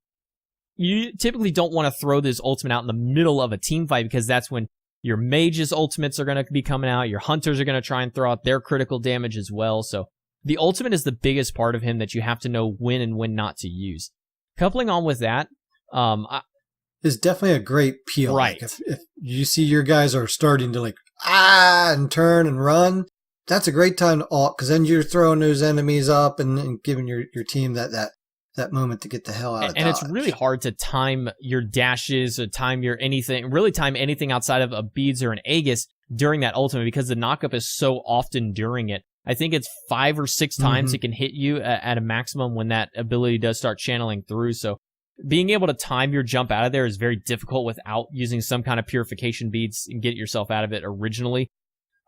You typically don't want to throw this ultimate out in the middle of a team fight because that's when your mage's ultimates are going to be coming out. Your hunters are going to try and throw out their critical damage as well. So the ultimate is the biggest part of him that you have to know when and when not to use. Coupling on with that, is definitely a great peel. Right. Like if you see your guys are starting to and turn and run, that's a great time to ult because then you're throwing those enemies up and giving your team that moment to get the hell out of and dodge. It's really hard to time your dashes or time anything outside of a beads or an Aegis during that ultimate because the knockup is so often during it. I think it's 5 or 6 times it can hit you at a maximum when that ability does start channeling through. So being able to time your jump out of there is very difficult without using some kind of purification beads and get yourself out of it originally.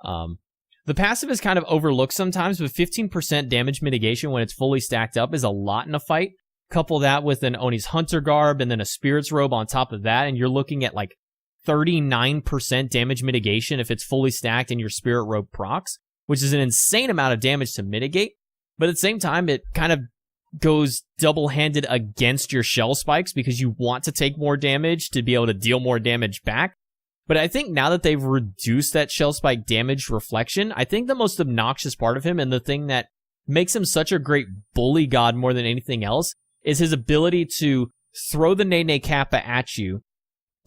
The passive is kind of overlooked sometimes, but 15% damage mitigation when it's fully stacked up is a lot in a fight. Couple that with an Oni's Hunter Garb and then a Spirit's Robe on top of that, and you're looking at 39% damage mitigation if it's fully stacked and your Spirit Robe procs, which is an insane amount of damage to mitigate. But at the same time, it kind of goes double-handed against your Shell Spikes because you want to take more damage to be able to deal more damage back. But I think now that they've reduced that Shell Spike damage reflection, I think the most obnoxious part of him and the thing that makes him such a great bully god more than anything else is his ability to throw the Nene Kappa at you,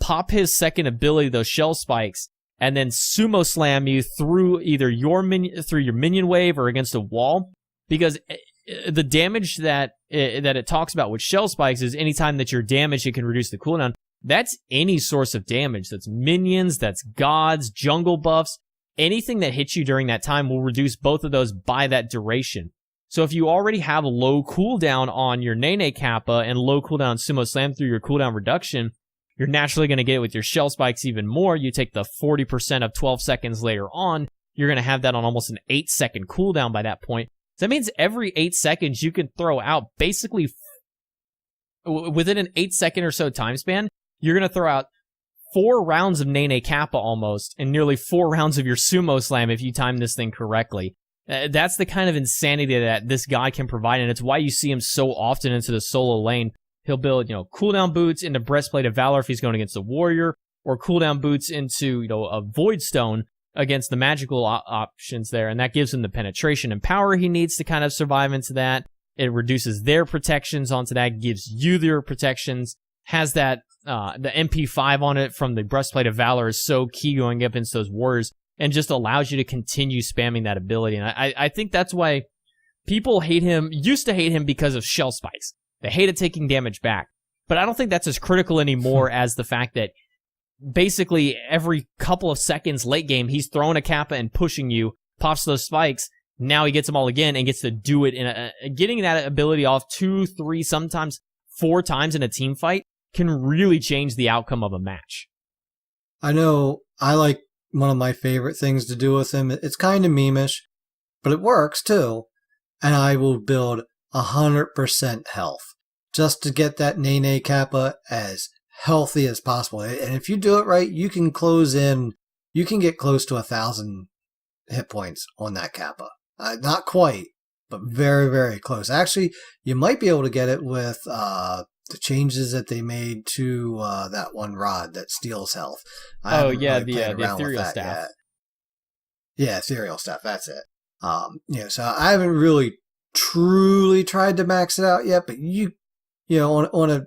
pop his second ability, those Shell Spikes, and then sumo slam you through either your minion wave or against a wall. Because the damage that it talks about with Shell Spikes is anytime that you're damaged, it can reduce the cooldown. That's any source of damage. That's minions, that's gods, jungle buffs. Anything that hits you during that time will reduce both of those by that duration. So if you already have a low cooldown on your Nene Kappa and low cooldown Sumo Slam through your cooldown reduction, you're naturally going to get it with your Shell Spikes even more. You take the 40% of 12 seconds later on, you're going to have that on almost an 8-second cooldown by that point. So that means every 8 seconds you can throw out basically within an 8-second or so time span, you're going to throw out 4 rounds of Nene Kappa almost and nearly 4 rounds of your Sumo Slam if you time this thing correctly. That's the kind of insanity that this guy can provide, and it's why you see him so often into the solo lane. He'll build, cooldown boots into Breastplate of Valor if he's going against a warrior, or cooldown boots into, a Void Stone against the magical options there, and that gives him the penetration and power he needs to kind of survive into that. It reduces their protections onto that, gives you their protections, has that, the MP5 on it from the Breastplate of Valor is so key going up against those warriors, and just allows you to continue spamming that ability. And I think that's why people used to hate him because of Shell Spikes. They hated taking damage back. But I don't think that's as critical anymore as the fact that basically every couple of seconds late game, he's throwing a Kappa and pushing you, pops those spikes, now he gets them all again and gets to do it getting that ability off 2, 3, sometimes 4 times in a team fight can really change the outcome of a match. I know I like one of my favorite things to do with him. It's kind of memeish, but it works too. And I will build 100% health just to get that Nene Kappa as healthy as possible. And if you do it right, you can get close to 1,000 hit points on that Kappa. Not quite, but very, very close. Actually, you might be able to get it with the changes that they made to that one rod that steals health. The ethereal staff. Yet. Yeah, ethereal staff. That's it. So I haven't really truly tried to max it out yet, but on a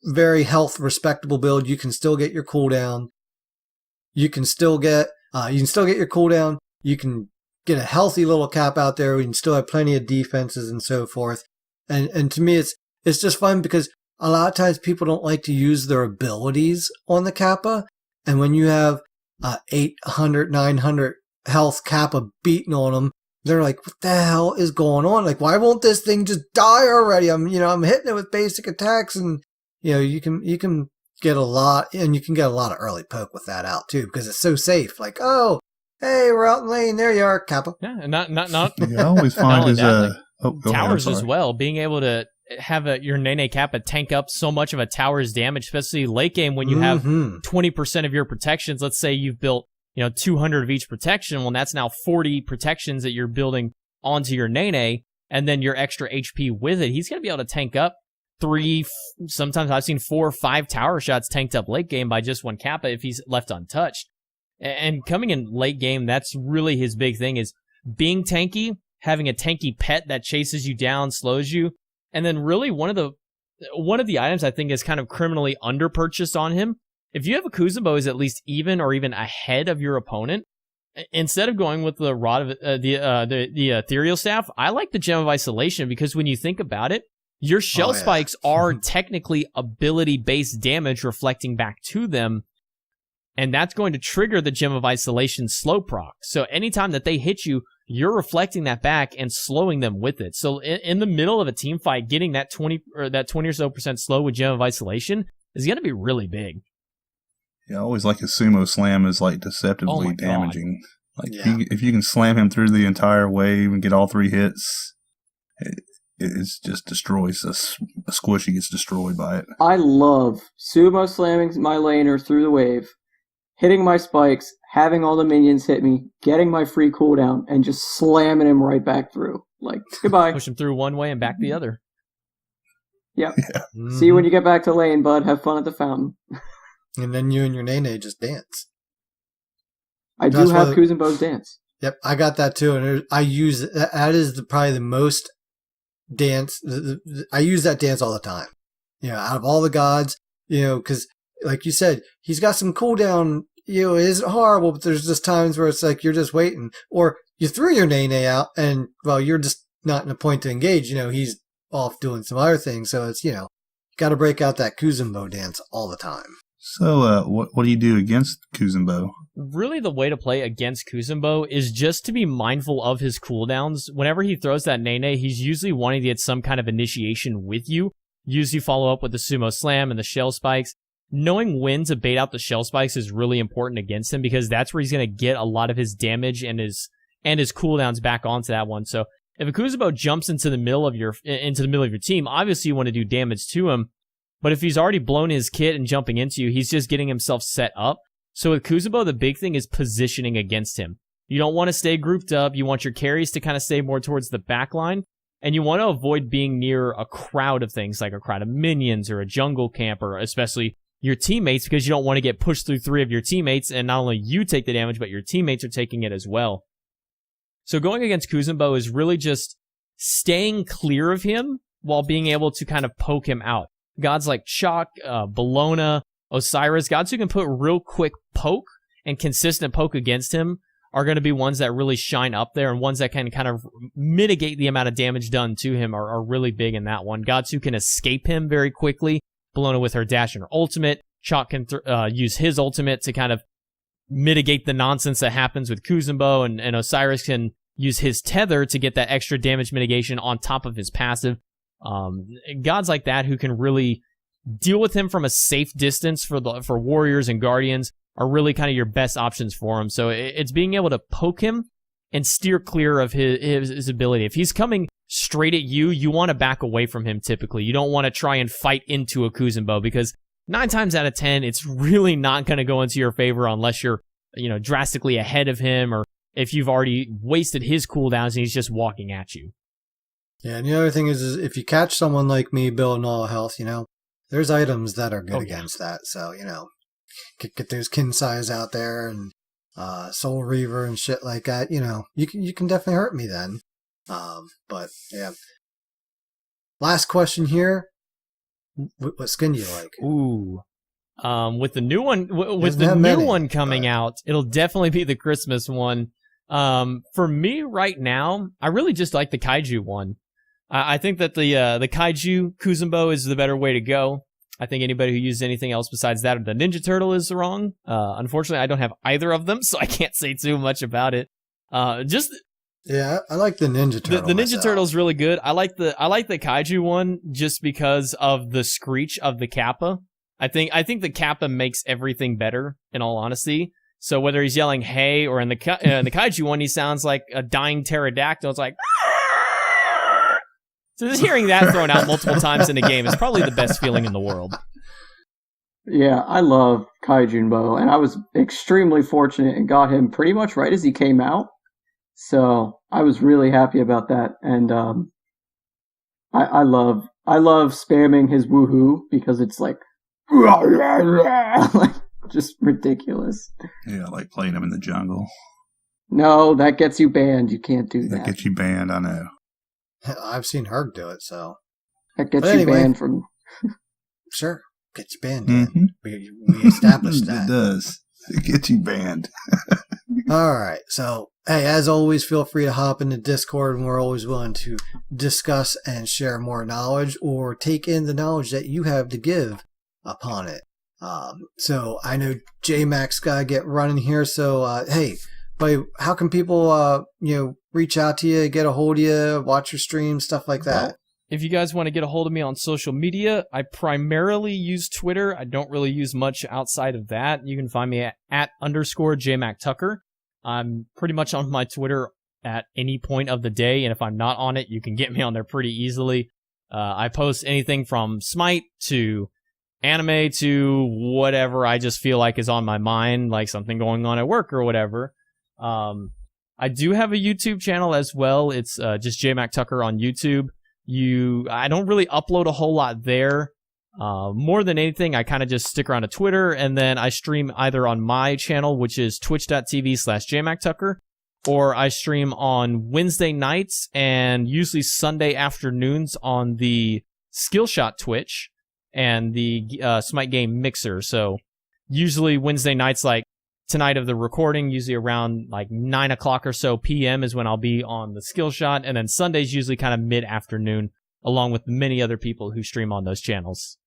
very health respectable build, you can still get your cooldown. You can still get your cooldown. You can get a healthy little cap out there. We can still have plenty of defenses and so forth. And to me, it's just fun because a lot of times people don't like to use their abilities on the Kappa. And when you have 800, 900 health Kappa beating on them, they're like, what the hell is going on? Like, why won't this thing just die already? I'm hitting it with basic attacks, and you can get a lot, and you can get a lot of early poke with that out too, because it's so safe. Like, oh, hey, we're out in lane. There you are, Kappa. Yeah, and not. Yeah, I always find towers as well. Being able to have your Nene Kappa tank up so much of a tower's damage, especially late game when you have 20% of your protections. Let's say you've built 200 of each protection. Well, that's now 40 protections that you're building onto your Nene, and then your extra HP with it. He's going to be able to tank up 3, sometimes I've seen 4 or 5 tower shots tanked up late game by just one Kappa if he's left untouched. And coming in late game, that's really his big thing, is being tanky, having a tanky pet that chases you down, slows you. And then really one of the items I think is kind of criminally underpurchased on him. If you have a Kuzenbo is at least even or even ahead of your opponent, instead of going with the rod of the ethereal staff, I like the Gem of Isolation, because when you think about it, your shell spikes are technically ability-based damage reflecting back to them, and that's going to trigger the Gem of Isolation slow proc. So anytime that they hit you, you're reflecting that back and slowing them with it. So in the middle of a team fight, getting that 20 or so % slow with Gem of Isolation is going to be really big. Yeah, I always like his sumo slam is like deceptively damaging. Like if you can slam him through the entire wave and get all 3 hits, it just destroys us. A squishy gets destroyed by it. I love sumo slamming my laner through the wave, hitting my spikes, having all the minions hit me, getting my free cooldown, and just slamming him right back through. Like, goodbye. Push him through one way and back the other. Yep. Yeah. See you when you get back to lane, bud. Have fun at the fountain. And then you and your Nene just dance. I do have Kuzenbo's dance. Yep, I got that too, and I use that is probably the most dance. I use that dance all the time. Out of all the gods, because like you said, he's got some cooldown. It isn't horrible, but there's just times where it's like you're just waiting, or you threw your Nene out, and you're just not in a point to engage. He's off doing some other things, so it's got to break out that Kuzenbo dance all the time. So, what do you do against Kuzenbo? Really, the way to play against Kuzenbo is just to be mindful of his cooldowns. Whenever he throws that Nene, he's usually wanting to get some kind of initiation with you. Usually follow up with the Sumo Slam and the Shell Spikes. Knowing when to bait out the Shell Spikes is really important against him, because that's where he's going to get a lot of his damage and his cooldowns back onto that one. So if a Kuzenbo jumps into the middle of your team, obviously you want to do damage to him. But if he's already blown his kit and jumping into you, he's just getting himself set up. So with Kuzenbo, the big thing is positioning against him. You don't want to stay grouped up. You want your carries to kind of stay more towards the back line. And you want to avoid being near a crowd of things, like a crowd of minions or a jungle camper, especially your teammates, because you don't want to get pushed through 3 of your teammates, and not only you take the damage, but your teammates are taking it as well. So going against Kuzenbo is really just staying clear of him while being able to kind of poke him out. Gods like Chalk, Bellona, Osiris, gods who can put real quick poke and consistent poke against him are going to be ones that really shine up there, and ones that can kind of mitigate the amount of damage done to him are really big in that one. Gods who can escape him very quickly. Bellona with her dash and her ultimate. Chalk can use his ultimate to kind of mitigate the nonsense that happens with Kuzenbo, and Osiris can use his tether to get that extra damage mitigation on top of his passive. Gods like that who can really deal with him from a safe distance for warriors and guardians are really kind of your best options for him. So it's being able to poke him and steer clear of his ability. If he's coming straight at you, you want to back away from him typically. You don't want to try and fight into a Kuzenbo, because 9 times out of 10, it's really not going to go into your favor unless you're, drastically ahead of him or if you've already wasted his cooldowns and he's just walking at you. Yeah, and the other thing is if you catch someone like me building all health, there's items that are good against that. So, get those kin size out there and Soul Reaver and shit like that. You can definitely hurt me then. But yeah. Last question here. What skin do you like? Ooh. With the new one, one coming out, it'll definitely be the Christmas one. For me right now, I really just like the Kaiju one. I think that the Kaiju Kuzenbo is the better way to go. I think anybody who uses anything else besides that or the Ninja Turtle is wrong. Unfortunately, I don't have either of them, so I can't say too much about it. Yeah, I like the Ninja Turtle. The Ninja Turtle is really good. I like the Kaiju one just because of the screech of the Kappa. I think the Kappa makes everything better, in all honesty. So whether he's yelling "Hey" or in the Kaiju one, he sounds like a dying pterodactyl. It's like. So just hearing that thrown out multiple times in a game is probably the best feeling in the world. Yeah, I love Kaijunbo, and I was extremely fortunate and got him pretty much right as he came out. So I was really happy about that, and I love spamming his woohoo because it's like just ridiculous. Yeah, I like playing him in the jungle. No, that gets you banned. You can't do that. That gets you banned, I know. I've seen Herc do it, so. That gets you banned from... Sure, gets you banned. Mm-hmm. We established that. It does. It gets you banned. All right, so, hey, as always, feel free to hop into Discord, and we're always willing to discuss and share more knowledge or take in the knowledge that you have to give upon it. So, I know JMac's got to get running here, so, hey, but how can people, reach out to you, get a hold of you, watch your streams, stuff like that? Well, if you guys want to get a hold of me on social media, I primarily use Twitter. I don't really use much outside of that. You can find me at @JMacTucker. I'm pretty much on my Twitter at any point of the day, and if I'm not on it, you can get me on there pretty easily. I post anything from Smite to anime to whatever I just feel like is on my mind, like something going on at work or whatever. I do have a YouTube channel as well. It's just JMacTucker on YouTube. I don't really upload a whole lot there. More than anything, I kind of just stick around to Twitter, and then I stream either on my channel, which is twitch.tv/JMacTucker, or I stream on Wednesday nights and usually Sunday afternoons on the Skillshot Twitch and the Smite Game Mixer. So usually Wednesday nights, like tonight of the recording, usually around like 9 o'clock or so p.m. is when I'll be on the Skillshot, and then Sunday's usually kind of mid-afternoon, along with many other people who stream on those channels.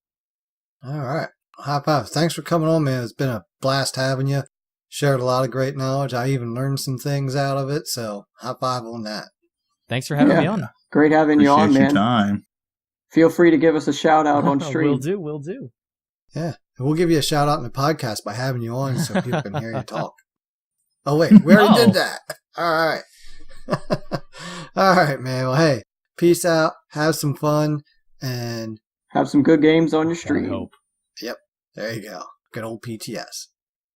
All right. High five. Thanks for coming on, man. It's been a blast having you. Shared a lot of great knowledge. I even learned some things out of it, so high five on that. Thanks for having me on. Great having you on, man. Your time. Feel free to give us a shout out on stream. Will do. Yeah. We'll give you a shout out in the podcast by having you on so people can hear you talk. Oh, wait. We already did that. All right. All right, man. Well, hey, peace out. Have some fun. And have some good games on your stream. Yep. There you go. Good old PTS.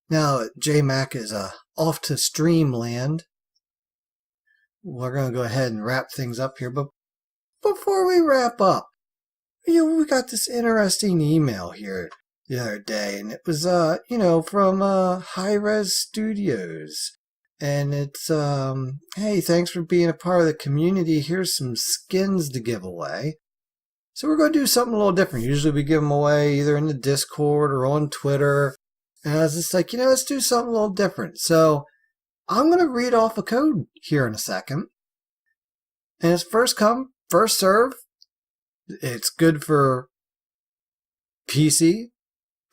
Now, JMac is off to Streamland. We're going to go ahead and wrap things up here. But before we wrap up, we got this interesting email here the other day, and it was from High Res Studios, and it's hey, thanks for being a part of the community. Here's some skins to give away. So we're going to do something a little different. Usually we give them away either in the Discord or on Twitter, and I was just like, let's do something a little different. So I'm going to read off a code here in a second, and it's first come, first serve. It's good for PC,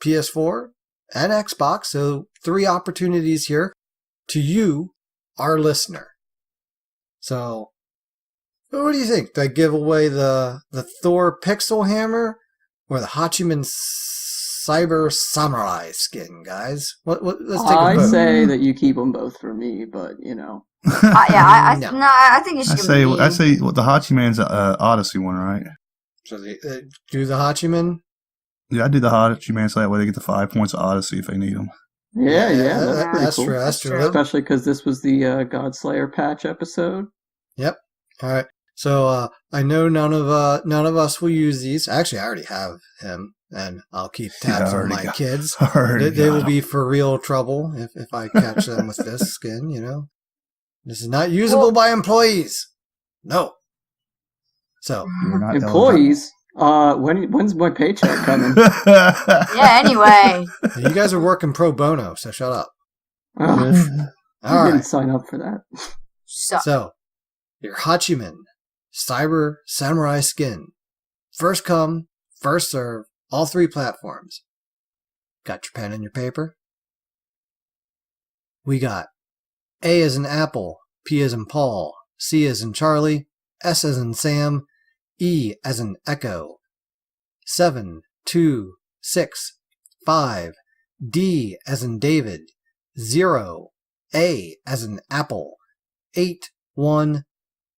PS4, and Xbox. So 3 opportunities here to you, our listener. So what do you think? Do I give away the Thor Pixel Hammer or the Hachiman Cyber Samurai skin, guys? Let's take a vote. I say that you keep them both for me, but I think you should give them. I say the Hachiman's Odyssey one, right? So do the Hachiman? Yeah, I do the Hachi Man so that way they get the 5 points of Odyssey if they need them. Yeah, that's pretty that's cool. true. That's true. Especially because this was the Godslayer patch episode. Yep. All right. So I know none of us will use these. Actually, I already have him, and I'll keep tabs on my kids. They will be for real trouble if I catch them with this skin. You know, this is not usable by employees. No. So You're not employees. When's my paycheck coming? Yeah. Anyway, you guys are working pro bono, so shut up. I All didn't right. sign up for that. So your Hachiman Cyber Samurai skin, first come, first serve, all 3 platforms. Got your pen and your paper? We got A as in Apple, P as in Paul, C as in Charlie, S as in Sam, E as in Echo. 7, 2, 6, 5, D as in David, 0, A as in Apple, 8, 1,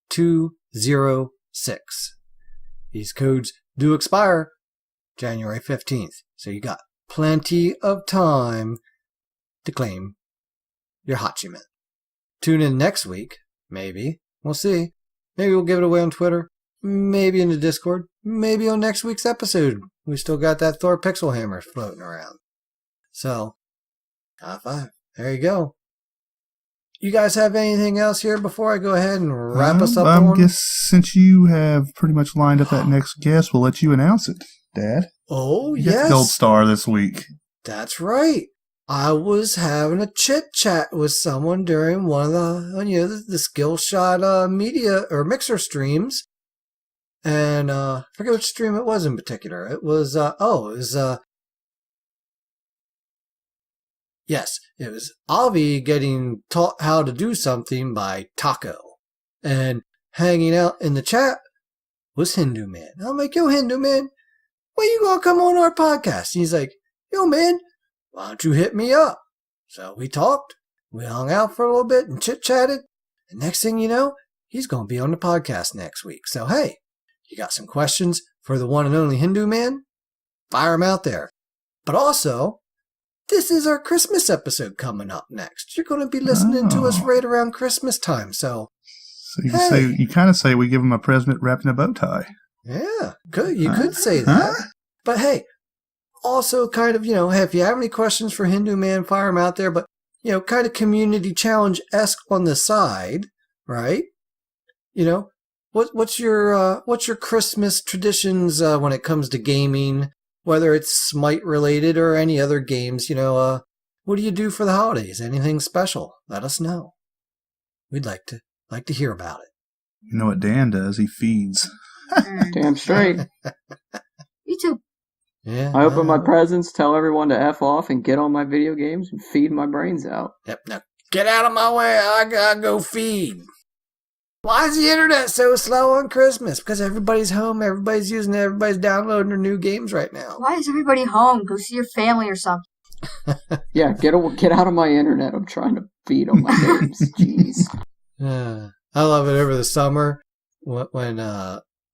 2, 0, 6. These codes do expire January 15th, so you got plenty of time to claim your Hachiman. Tune in next week, maybe. We'll see. Maybe we'll give it away on Twitter, maybe in the Discord, maybe on next week's episode. We still got that Thor Pixel Hammer floating around. So, high five. There you go. You guys have anything else here before I go ahead and wrap us up? I guess since you have pretty much lined up that next guest, we'll let you announce it, Dad. Oh, You get yes. the Gold Star this week. That's right. I was having a chit chat with someone during one of the Skillshot media or mixer streams, and I forget which stream it was in particular. It was yes, it was Avi getting taught how to do something by Taco, and hanging out in the chat was Hindu Man. I'm like, yo, Hindu Man, when you gonna come on our podcast? And he's like, yo, man, why don't you hit me up? So we talked, we hung out for a little bit and chit-chatted, and next thing you know, he's gonna be on the podcast next week. So hey, you got some questions for the one and only Hindu Man? Fire them out there. But also, this is our Christmas episode coming up next. You're going to be listening to us right around Christmas time. So you can say, you kind of say we give him a present wrapped in a bow tie. Yeah, good. You could say that. But hey, also kind of, hey, if you have any questions for Hindu Man, fire them out there. But, kind of community challenge-esque on the side, right? What's your Christmas traditions when it comes to gaming? Whether it's Smite related or any other games, what do you do for the holidays? Anything special? Let us know. We'd like to hear about it. You know what Dan does? He feeds. Damn straight. Me too. Yeah. I open my presents, tell everyone to F off, and get on my video games and feed my brains out. Yep. Now get out of my way. I gotta go feed. Why is the internet so slow on Christmas? Because everybody's home, everybody's using it, everybody's downloading their new games right now. Why is everybody home? Go see your family or something. Yeah, get out of my internet. I'm trying to feed on my games. Jeez. I love it over the summer when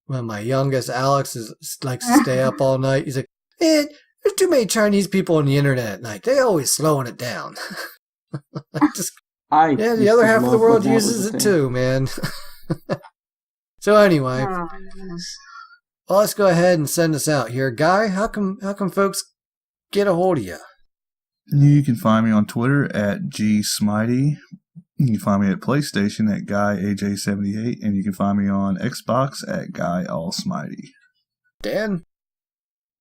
my youngest Alex likes to stay up all night. He's like, man, there's too many Chinese people on the internet at night. They always slowing it down. The other half of the world uses it too, man. So anyway, well, let's go ahead and send us out here. Guy, how come folks get a hold of you? You can find me on Twitter at GSmitey. You can find me at PlayStation at GuyAJ78, and you can find me on Xbox at GuyAllSmitey. Dan?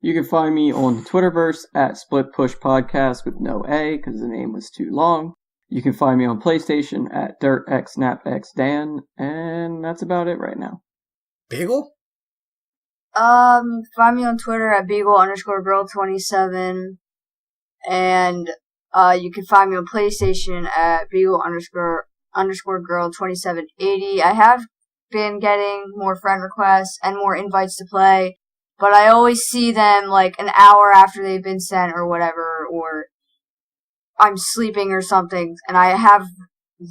You can find me on the Twitterverse at SplitPushPodcast with no A because the name was too long. You can find me on PlayStation at DirtXNapXDan, and that's about it right now. Beagle? Find me on Twitter at Beagle_Girl27, and you can find me on PlayStation at Beagle_Girl2780. I have been getting more friend requests and more invites to play, but I always see them like an hour after they've been sent or whatever, or I'm sleeping or something, and I have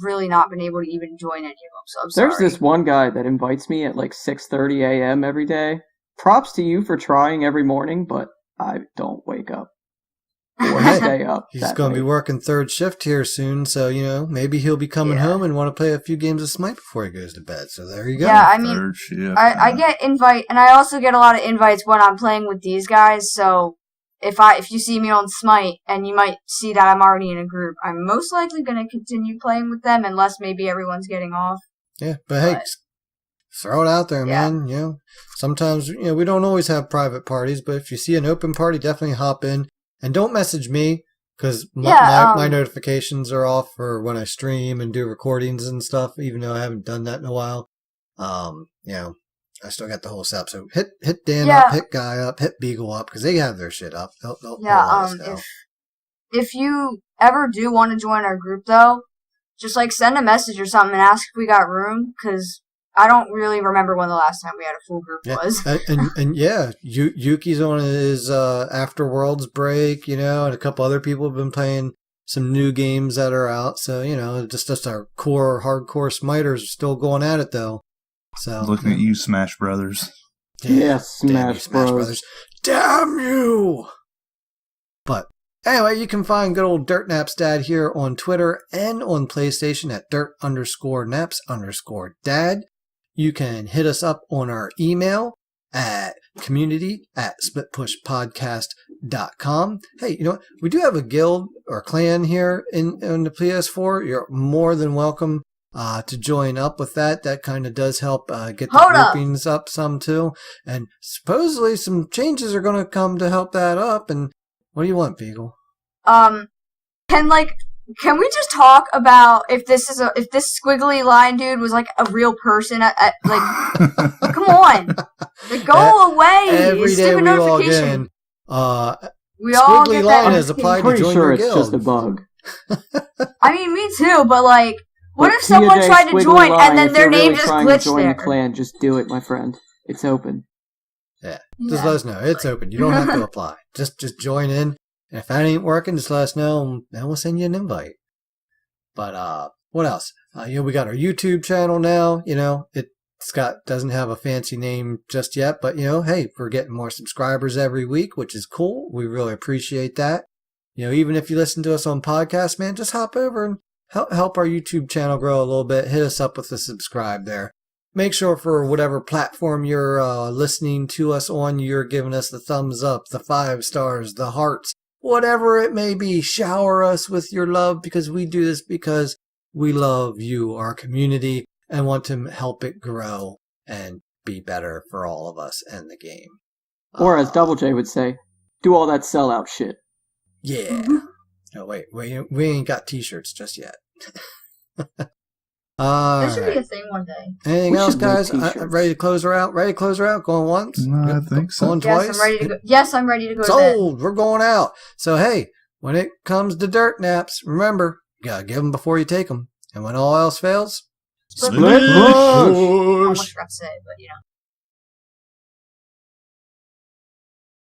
really not been able to even join any of them, so I'm sorry. There's this one guy that invites me at like 6:30 a.m. every day. Props to you for trying every morning, but I don't wake up or Hey, stay up. He's that going to be late. working third shift here soon, so, maybe he'll be coming home and want to play a few games of Smite before he goes to bed. So there you go. Yeah, I mean, Third shift. I get invite, and I also get a lot of invites when I'm playing with these guys. So if you see me on Smite, and you might see that I'm already in a group, I'm most likely going to continue playing with them unless maybe everyone's getting off. Yeah, but hey, throw it out there, Yeah. man. Sometimes, we don't always have private parties, but if you see an open party, definitely hop in. And don't message me, because my notifications are off for when I stream and do recordings and stuff, even though I haven't done that in a while. I still got the whole setup. So hit Dan up, hit Guy up, hit Beagle up, because they have their shit up. They'll let us know. If you ever do want to join our group, though, just send a message or something and ask if we got room, because I don't really remember when the last time we had a full group was. and Yuki's on his After Worlds break, and a couple other people have been playing some new games that are out. So, just our core hardcore Smiters are still going at it, though. So looking at you, Smash Brothers. Yeah, Smash Bros. Damn you! But anyway, you can find good old Dirt Naps Dad here on Twitter and on PlayStation at dirt_naps_dad. You can hit us up on our email at community@splitpushpodcast.com. Hey, you know what? We do have a guild or clan here in the PS4. You're more than welcome to join up with that. That kind of does help get the groupings up some too. And supposedly some changes are going to come to help that up. And what do you want, Beagle? Can we just talk about if this squiggly line dude was a real person? Come on, go away. Every day we log in. We all squiggly get line that. is applied I'm to join pretty sure your it's guild. just a bug. I mean, me too. But what But if someone TJ tried to squiggly join line, and then if their you're name really just trying to glitched join there? the clan, just do it, my friend. It's open. Yeah, just let us know. It's open. You don't have to apply. Just join in. And if that ain't working, just let us know, and then we'll send you an invite. But what else? We got our YouTube channel now. Doesn't have a fancy name just yet, but hey, we're getting more subscribers every week, which is cool. We really appreciate that. Even if you listen to us on podcast, man, just hop over and help our YouTube channel grow a little bit. Hit us up with a subscribe there. Make sure for whatever platform you're listening to us on, you're giving us the thumbs up, the 5 stars, the hearts, whatever it may be. Shower us with your love, because we do this because we love you, our community, and want to help it grow and be better for all of us and the game. Or as Double J would say, do all that sellout shit. Yeah. Oh, wait, we ain't got t-shirts just yet. There should be a thing one day. Anything We else, should make guys? t-shirts. Ready to close her out? Going once? No, I think so. Going twice? Yes, I'm ready to go. Yes, I'm ready to go to bed. Sold. We're going out. So, hey, when it comes to dirt naps, remember, you gotta give them before you take them. And when all else fails, Split push. I almost forgot to say it, but